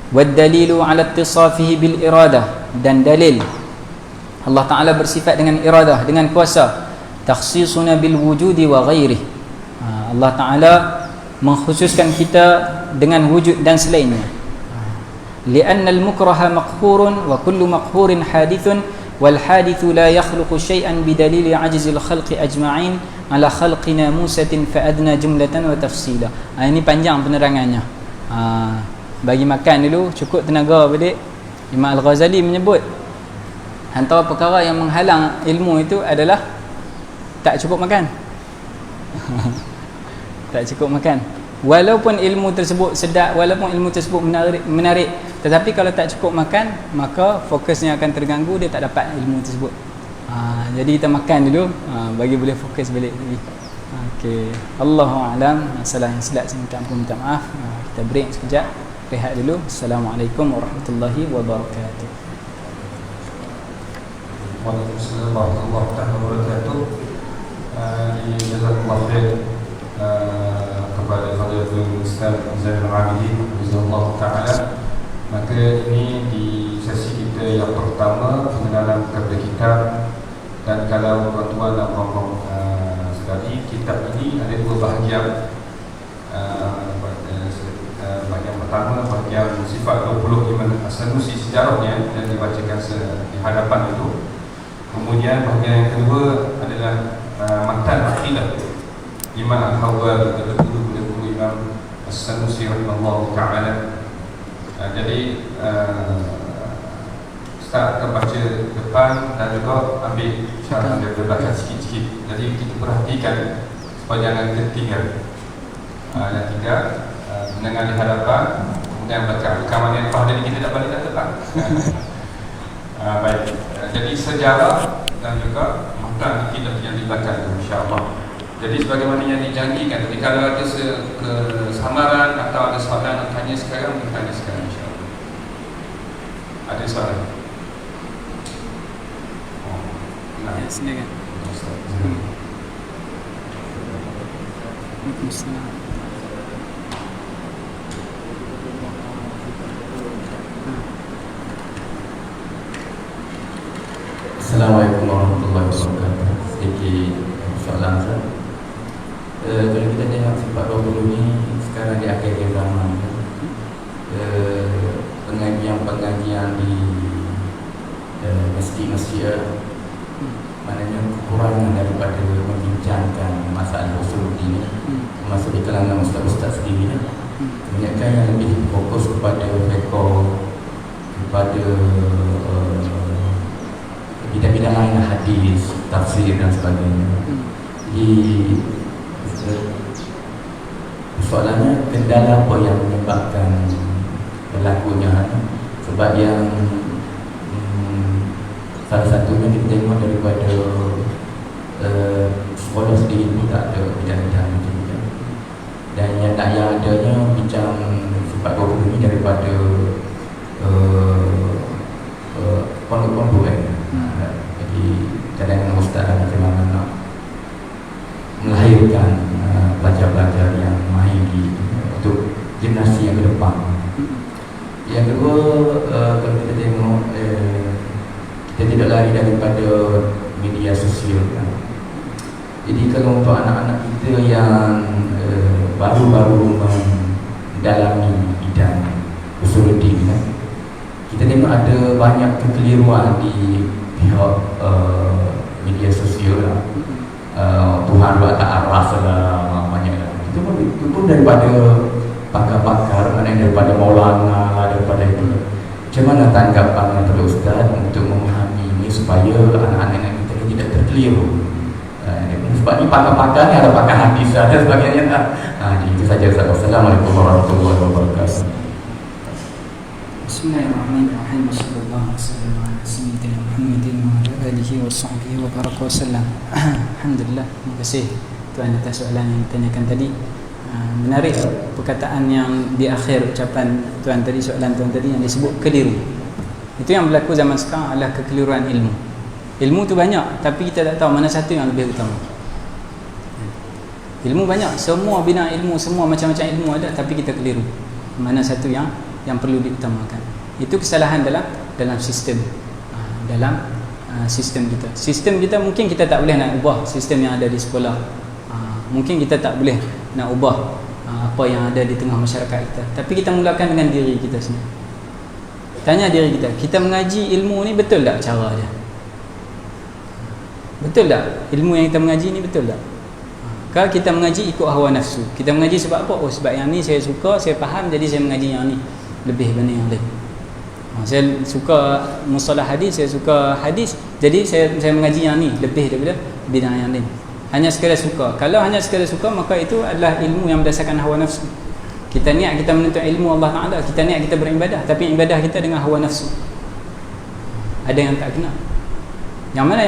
Wad dalilu 'ala ittisafihi bil iradah, dan dalil Allah Ta'ala bersifat dengan iradah, dengan kuasa. Takhsisuna bil wujudi wa ghairihi. Allah Ta'ala mengkhususkan kita dengan wujud dan selainnya. Li'anna al-mukraha maqhurun wa kullu maqhurin hadithun wal hadithu la yakhluqu syai'an bidalili 'ajzil khalqi ajma'in ala khalqi namusatin fa adna jumlatan wa tafsila. Ini panjang penerangannya. Bagi makan dulu cukup tenaga balik. Imam Al-Ghazali menyebut antara perkara yang menghalang ilmu itu adalah tak cukup makan. Tak cukup makan. Walaupun ilmu tersebut sedap, walaupun ilmu tersebut menarik, tetapi kalau tak cukup makan, maka fokusnya akan terganggu, dia tak dapat ilmu tersebut. Jadi kita makan dulu, bagi boleh fokus balik lagi. Okey. Allahu a'lam. Masalah yang silap saya minta ampun, minta maaf. Kita break sekejap, rehat dulu. Assalamualaikum warahmatullahi wabarakatuh. Waalaikumsalam warahmatullahi wabarakatuh. Jazakallahu khair kepada Fadilatul Ustaz Zainul Abidin Bizallahu Ta'ala. Maka ini di sesi kita yang pertama, pengenalan kepada kitab. Dan kalau tuan-tuan dan puan-puan sekali, kitab ini ada dua bahagian. Bahagian pertama, bahagian sifat 25 As-Sanusi sejarahnya yang dibacakan di hadapan itu. Kemudian bahagian yang kedua adalah matan aqidah Imam Al-Hawwal, guru Imam As-Sanusi rahimahullah ta'ala. Jadi Ustaz akan baca depan dan juga ambil syarah dari belakang sikit-sikit. Jadi kita perhatikan supaya jangan tertinggal. Yang tiga, mendengar di hadapan, kemudian baca. Rekaman yang lepas dari kita tak balik dah tetap. Baik. Jadi sejarah dan juga matan aqidah yang dibaca insya-Allah. Jadi sebagaimana yang dijanjikan tadi, kalau ada kesamaran atau ada soalan nak tanya sekarang, bertanya sekarang insya-Allah. Ada soalan? Ya, silakan. Assalamualaikum warahmatullahi wabarakatuh. Sedikit soalan saya. Kalau kita lihat sifat 20 ni sekarang di akhir zaman, pengajian-pengajian di masjid-masjid maknanya kekurangan daripada membincangkan masalah usul ini, termasuk di kalangan ustaz-ustaz sendiri. Kebanyakan yang lebih fokus kepada rekod, kepada bidang-bidang lain, hadis, tafsir dan sebagainya. Jadi soalannya, kendala apa yang menyebabkan berlakunya? Sebab yang salah satunya kita tengok daripada sekolah sendiri pun tak ada bidang-bidang macam ni. Dan yang adanya bincang sifat 20 ini daripada pondok-pondok kan. Jadi cadangan ustaz macam mana nak melahirkan pelajar-pelajar yang mahir untuk generasi yang ke depan. Yang kedua, kalau kita tengok kita tidak lari daripada media sosial kan. Jadi kalau untuk anak-anak kita yang baru-baru mendalami bidang usuluddin kan, kita tengok ada banyak kekeliruan di pihak media sosial lah. Tuhan buat tak arah lah, banyak lah. Itu pun daripada pakar-pakar, daripada maulana, daripada itu. Macam mana tanggapan daripada ustaz untuk memahami ini supaya anak-anak kita tidak terkeliru? Sebab ni pakar-pakar ni ada pakar hadis dan sebagainya. Jadi itu saja. Assalamualaikum warahmatullahi wabarakatuh. Bismillahirrahmanirrahim. Sallallahu alaihi wasallam Muhammadin wa ala alihi wa sahbihi wa baraka wasallam. Alhamdulillah. Terima kasih Tuan atas soalan yang ditanyakan tadi. Menarik perkataan yang di akhir ucapan Tuan tadi, soalan Tuan tadi yang disebut keliru. Itu yang berlaku zaman sekarang adalah kekeliruan ilmu. Ilmu tu banyak, tapi kita tak tahu mana satu yang lebih utama. Ilmu banyak, semua bidang ilmu, semua macam-macam ilmu ada, tapi kita keliru mana satu yang perlu diutamakan. Itu kesalahan dalam sistem, sistem kita. Sistem kita mungkin kita tak boleh nak ubah sistem yang ada di sekolah. Mungkin kita tak boleh nak ubah apa yang ada di tengah masyarakat kita. Tapi kita mulakan dengan diri kita sendiri. Tanya diri kita, kita mengaji ilmu ni betul tak cara dia? Betul tak? Ilmu yang kita mengaji ni betul tak? Kalau kita mengaji ikut hawa nafsu, kita mengaji sebab apa? Oh, sebab yang ni saya suka, saya faham, jadi saya mengaji yang ni lebih berbanding yang lain. Saya suka mustalah hadis, saya suka hadis, jadi saya mengaji yang ni lebih daripada bidang yang lain. Hanya sekadar suka. Kalau hanya sekadar suka, maka itu adalah ilmu yang berdasarkan hawa nafsu. Kita niat kita menuntut ilmu Allah Ta'ala, kita niat kita beribadah, tapi ibadah kita dengan hawa nafsu. Ada yang tak kena. Yang mana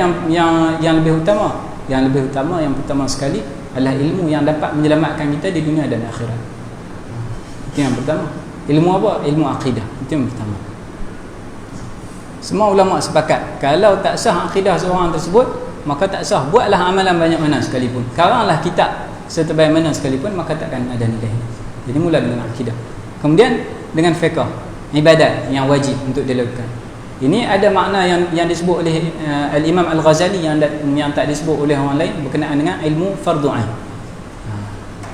yang lebih utama? Yang lebih utama, yang pertama sekali adalah ilmu yang dapat menyelamatkan kita di dunia dan akhirat. Itu yang pertama. Ilmu apa? Ilmu akidah. Itu yang pertama. Semua ulama sepakat, kalau tak sah akidah seorang tersebut, maka tak sah. Buatlah amalan banyak mana sekalipun, karanglah kitab seterbaik mana sekalipun, maka takkan ada nilai. Jadi mula dengan akidah, kemudian dengan fiqh, ibadat yang wajib untuk dilakukan. Ini ada makna yang disebut oleh Al-Imam Al-Ghazali yang tak disebut oleh orang lain, berkenaan dengan ilmu fardu ain.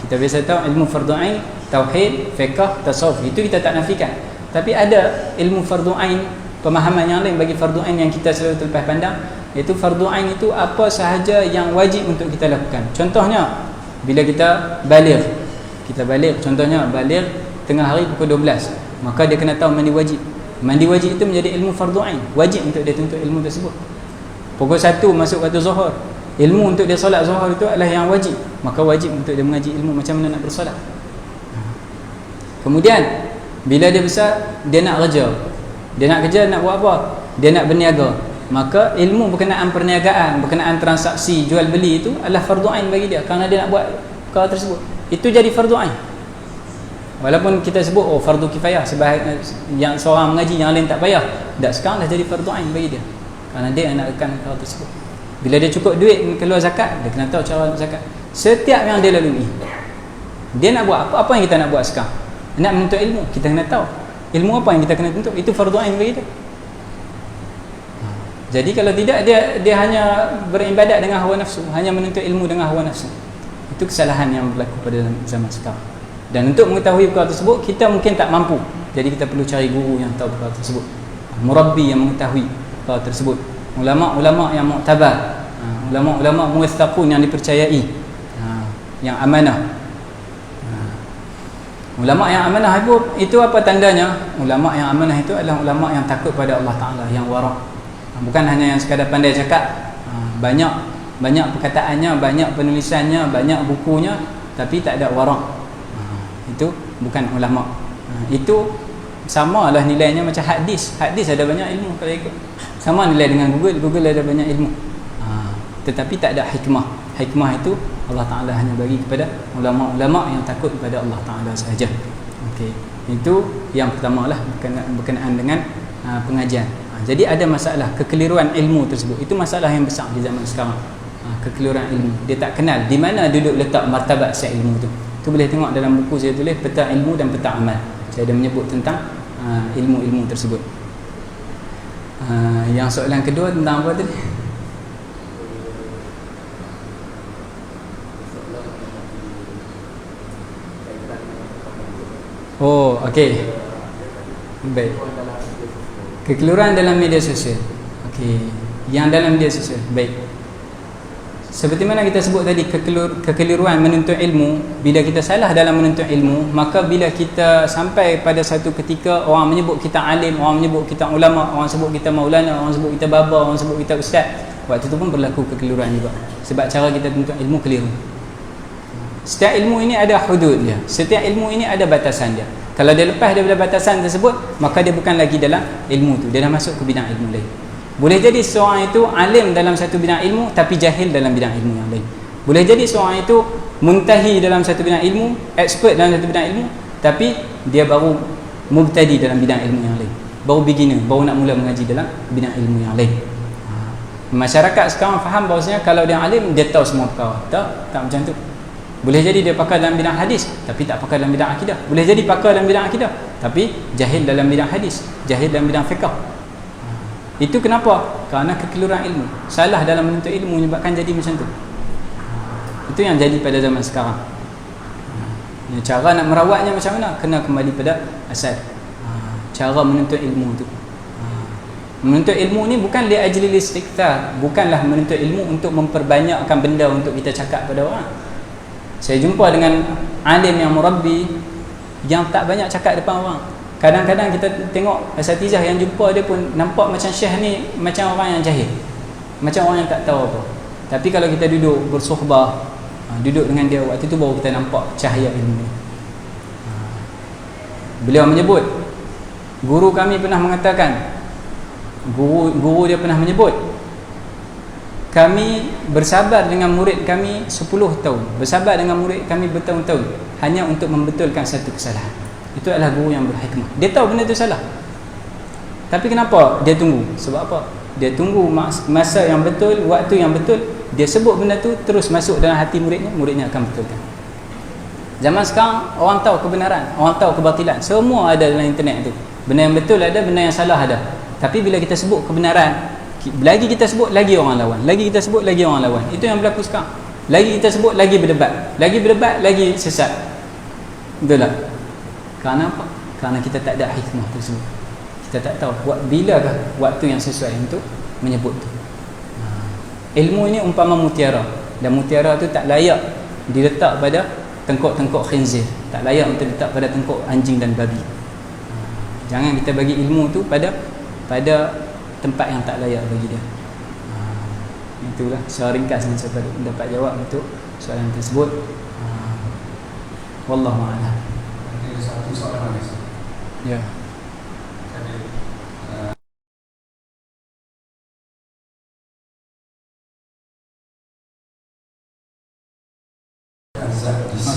Kita biasa tahu ilmu fardu ain, tauhid, fiqh, tasawuf, itu kita tak nafikan. Tapi ada ilmu fardu ain, pemahaman yang lain bagi fardu ain yang kita selalu terlepas pandang, iaitu fardu ain itu apa sahaja yang wajib untuk kita lakukan. Contohnya bila kita baligh, contohnya baligh tengah hari pukul 12, maka dia kena tahu mandi wajib. Mandi wajib itu menjadi ilmu fardu ain, wajib untuk dia tuntut ilmu tersebut. Pukul 1 masuk waktu zuhur, ilmu untuk dia solat zuhur itu adalah yang wajib, maka wajib untuk dia mengaji ilmu macam mana nak bersolat. Kemudian bila dia besar, dia nak kerja, nak buat apa? Dia nak berniaga, maka ilmu berkenaan perniagaan, berkenaan transaksi jual beli itu adalah fardu ain bagi dia, kerana dia nak buat perkara tersebut. Itu jadi fardu ain. Walaupun kita sebut fardu kifayah, sebahagian yang seorang mengaji, yang lain tak payah, tak, sekarang dah jadi fardu ain bagi dia, kerana dia yang nak lakukan perkara tersebut. Bila dia cukup duit keluar zakat, dia kena tahu cara zakat. Setiap yang dia lalui, dia nak buat apa yang kita nak buat sekarang, nak menuntut ilmu, kita kena tahu ilmu apa yang kita kena tuntut, itu fardu ain bagi dia. Jadi kalau tidak, dia hanya beribadat dengan hawa nafsu, hanya menuntut ilmu dengan hawa nafsu. Itu kesalahan yang berlaku pada zaman sekarang. Dan untuk mengetahui perkara tersebut, kita mungkin tak mampu, jadi kita perlu cari guru yang tahu perkara tersebut, murabbi yang mengetahui perkara tersebut, ulama-ulama yang muktabar, ulama-ulama muwaththaqun yang dipercayai, yang amanah. Ulama yang amanah itu apa tandanya? Ulama yang amanah itu adalah ulama yang takut pada Allah Ta'ala, yang wara'. Bukan hanya yang sekadar pandai cakap, banyak perkataannya, banyak penulisannya, banyak bukunya, tapi tak ada wara'. Itu bukan ulama. Itu sama lah nilainya macam hadis. Hadis ada banyak ilmu kalau ikut. Sama nilai dengan Google ada banyak ilmu. Tetapi tak ada hikmah. Hikmah itu Allah Ta'ala hanya bagi kepada ulama-ulama yang takut kepada Allah Ta'ala sahaja. Okey. Itu yang pertama lah berkenaan dengan pengajian. Jadi ada masalah kekeliruan ilmu tersebut. Itu masalah yang besar di zaman sekarang. Kekeliruan ilmu. Dia tak kenal di mana duduk letak martabat si ilmu tu. Tu boleh tengok dalam buku saya tulis peta ilmu dan peta amal. Saya ada menyebut tentang ilmu-ilmu tersebut. Yang soalan kedua tentang apa tadi? Oh, okey. Baik. Kekeliruan dalam media sosial. Okey. Yang dalam media sosial. Baik. Seperti mana kita sebut tadi, kekeliruan menuntut ilmu. Bila kita salah dalam menuntut ilmu, maka bila kita sampai pada satu ketika orang menyebut kita alim, orang menyebut kita ulama, orang sebut kita maulana, orang sebut kita baba, orang sebut kita ustaz, waktu itu pun berlaku kekeliruan juga. Sebab cara kita tuntut ilmu keliru. Setiap ilmu ini ada hudud dia. Setiap ilmu ini ada batasan dia. Kalau dia lepas daripada batasan tersebut, maka dia bukan lagi dalam ilmu tu. Dia dah masuk ke bidang ilmu lain. Boleh jadi seorang itu alim dalam satu bidang ilmu tapi jahil dalam bidang ilmu yang lain. Boleh jadi seorang itu muntahi dalam satu bidang ilmu, expert dalam satu bidang ilmu, tapi dia baru mubtadi dalam bidang ilmu yang lain. Baru beginner, baru nak mula mengaji dalam bidang ilmu yang lain. Masyarakat sekarang faham bahawasanya kalau dia alim, dia tahu semua perkara. Tak macam tu. Boleh jadi dia pakar dalam bidang hadis tapi tak pakar dalam bidang akidah. Boleh jadi pakar dalam bidang akidah tapi jahil dalam bidang hadis, jahil dalam bidang fiqh. Itu kenapa? Kerana kekeliruan ilmu. Salah dalam menuntut ilmu menyebabkan jadi macam tu. Itu yang jadi pada zaman sekarang. Cara nak merawatnya macam mana? Kena kembali pada asal. Cara menuntut ilmu tu. Menuntut ilmu ni bukan li ajli istiqtar, bukanlah menuntut ilmu untuk memperbanyakkan benda untuk kita cakap pada orang. Saya jumpa dengan alim yang murabbi yang tak banyak cakap depan orang. Kadang-kadang kita tengok asatizah yang jumpa dia pun nampak macam syekh ni macam orang yang jahil, macam orang yang tak tahu apa. Tapi kalau kita duduk bersuhbah, duduk dengan dia, waktu tu baru kita nampak cahaya ilmu. Beliau menyebut, guru kami pernah mengatakan, guru dia pernah menyebut, kami bersabar dengan murid kami 10 tahun, bersabar dengan murid kami bertahun-tahun hanya untuk membetulkan satu kesalahan. Itu adalah guru yang berhikmah. Dia tahu benda itu salah, tapi kenapa dia tunggu? Sebab apa? Dia tunggu masa yang betul, waktu yang betul. Dia sebut benda tu terus masuk dalam hati muridnya, muridnya akan betulkan. Zaman sekarang orang tahu kebenaran, orang tahu kebatilan, semua ada dalam internet tu. Benda yang betul ada, benda yang salah ada. Tapi bila kita sebut kebenaran, lagi kita sebut lagi orang lawan, lagi kita sebut lagi orang lawan. Itu yang berlaku sekarang. Lagi kita sebut lagi berdebat, lagi sesat. Betul tak? Kerana apa? Kerana kita tak ada hikmah tersebut. Kita tak tahu bilakah waktu yang sesuai untuk menyebut tu. Ilmu ini umpama mutiara, dan mutiara tu tak layak diletak pada tengkok-tengkok khinzir, tak layak untuk diletak pada tengkok anjing dan babi. Jangan kita bagi ilmu tu pada tempat yang tak layak bagi dia. Itulah secara ringkas yang saya dapat jawab untuk soalan tersebut. Wallahu a'lam. Ada satu soalan lagi. Ya.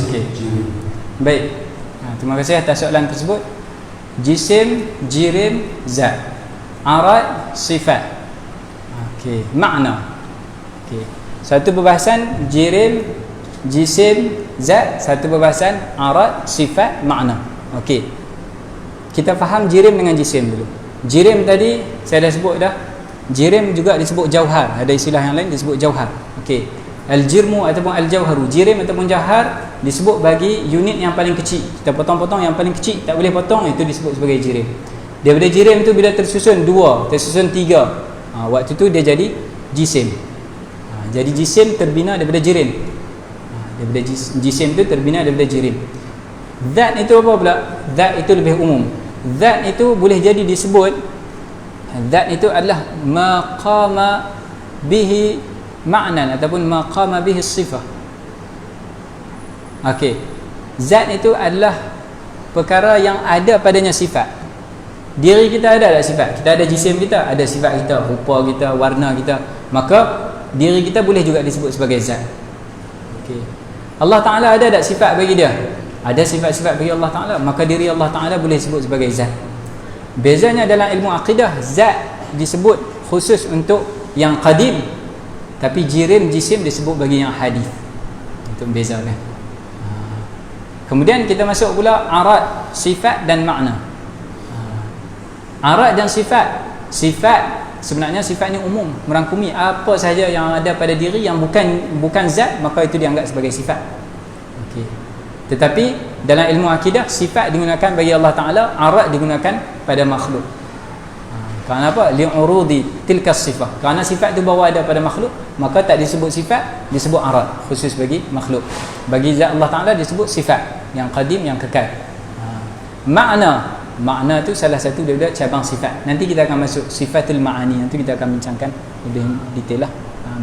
Okey. Baik. Terima kasih atas soalan tersebut. Jisim, jirim, zat. Arad, sifat. Okey, makna. Okey. Satu perbahasan jirim, jisim, zat. Satu perbahasan arad, sifat, makna. Okey. Kita faham jirim dengan jisim dulu. Jirim tadi saya dah sebut dah. Jirim juga disebut jauhar. Ada istilah yang lain disebut jauhar. Okey. Al-jirmu ataupun al-jauharu. Jirim ataupun jauhar disebut bagi unit yang paling kecil. Kita potong-potong yang paling kecil, tak boleh potong, itu disebut sebagai jirim. Daripada jirim tu bila tersusun 2, tersusun 3, waktu tu dia jadi jisim. Jadi jisim terbina daripada jirim. Daripada jisim tu terbina daripada jirim. Zat itu apa pula? Zat itu lebih umum. Zat itu boleh jadi disebut, zat itu adalah maqama bihi ma'nan ataupun maqama bihi sifah. Okey. Zat itu adalah perkara yang ada padanya sifat. Diri kita ada tak sifat? Kita ada jisim kita, ada sifat kita, rupa kita, warna kita. Maka diri kita boleh juga disebut sebagai zat. Okey. Allah Ta'ala ada tak sifat bagi dia? Ada sifat-sifat bagi Allah Ta'ala, maka diri Allah Ta'ala boleh disebut sebagai zat. Bezanya dalam ilmu akidah, zat disebut khusus untuk yang qadim, tapi jisim disebut bagi yang hadith. Itu beza kan. Kemudian kita masuk pula arad, sifat dan makna. Arad dan sifat. Sifat sebenarnya sifatnya umum, merangkumi apa sahaja yang ada pada diri yang bukan zat, maka itu dianggap sebagai sifat. Okey. Tetapi dalam ilmu akidah, sifat digunakan bagi Allah Ta'ala, arad digunakan pada makhluk. Kerana apa? Li'urudi tilkas sifah. Kerana sifat itu bawa ada pada makhluk, maka tak disebut sifat, disebut arad, khusus bagi makhluk. Bagi zat Allah Ta'ala disebut sifat, yang qadim, yang kekal. Makna tu salah satu daripada cabang sifat. Nanti kita akan masuk sifatul ma'ani, nanti kita akan bincangkan lebih detail lah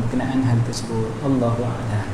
berkenaan hal tersebut. Allahu a'lam.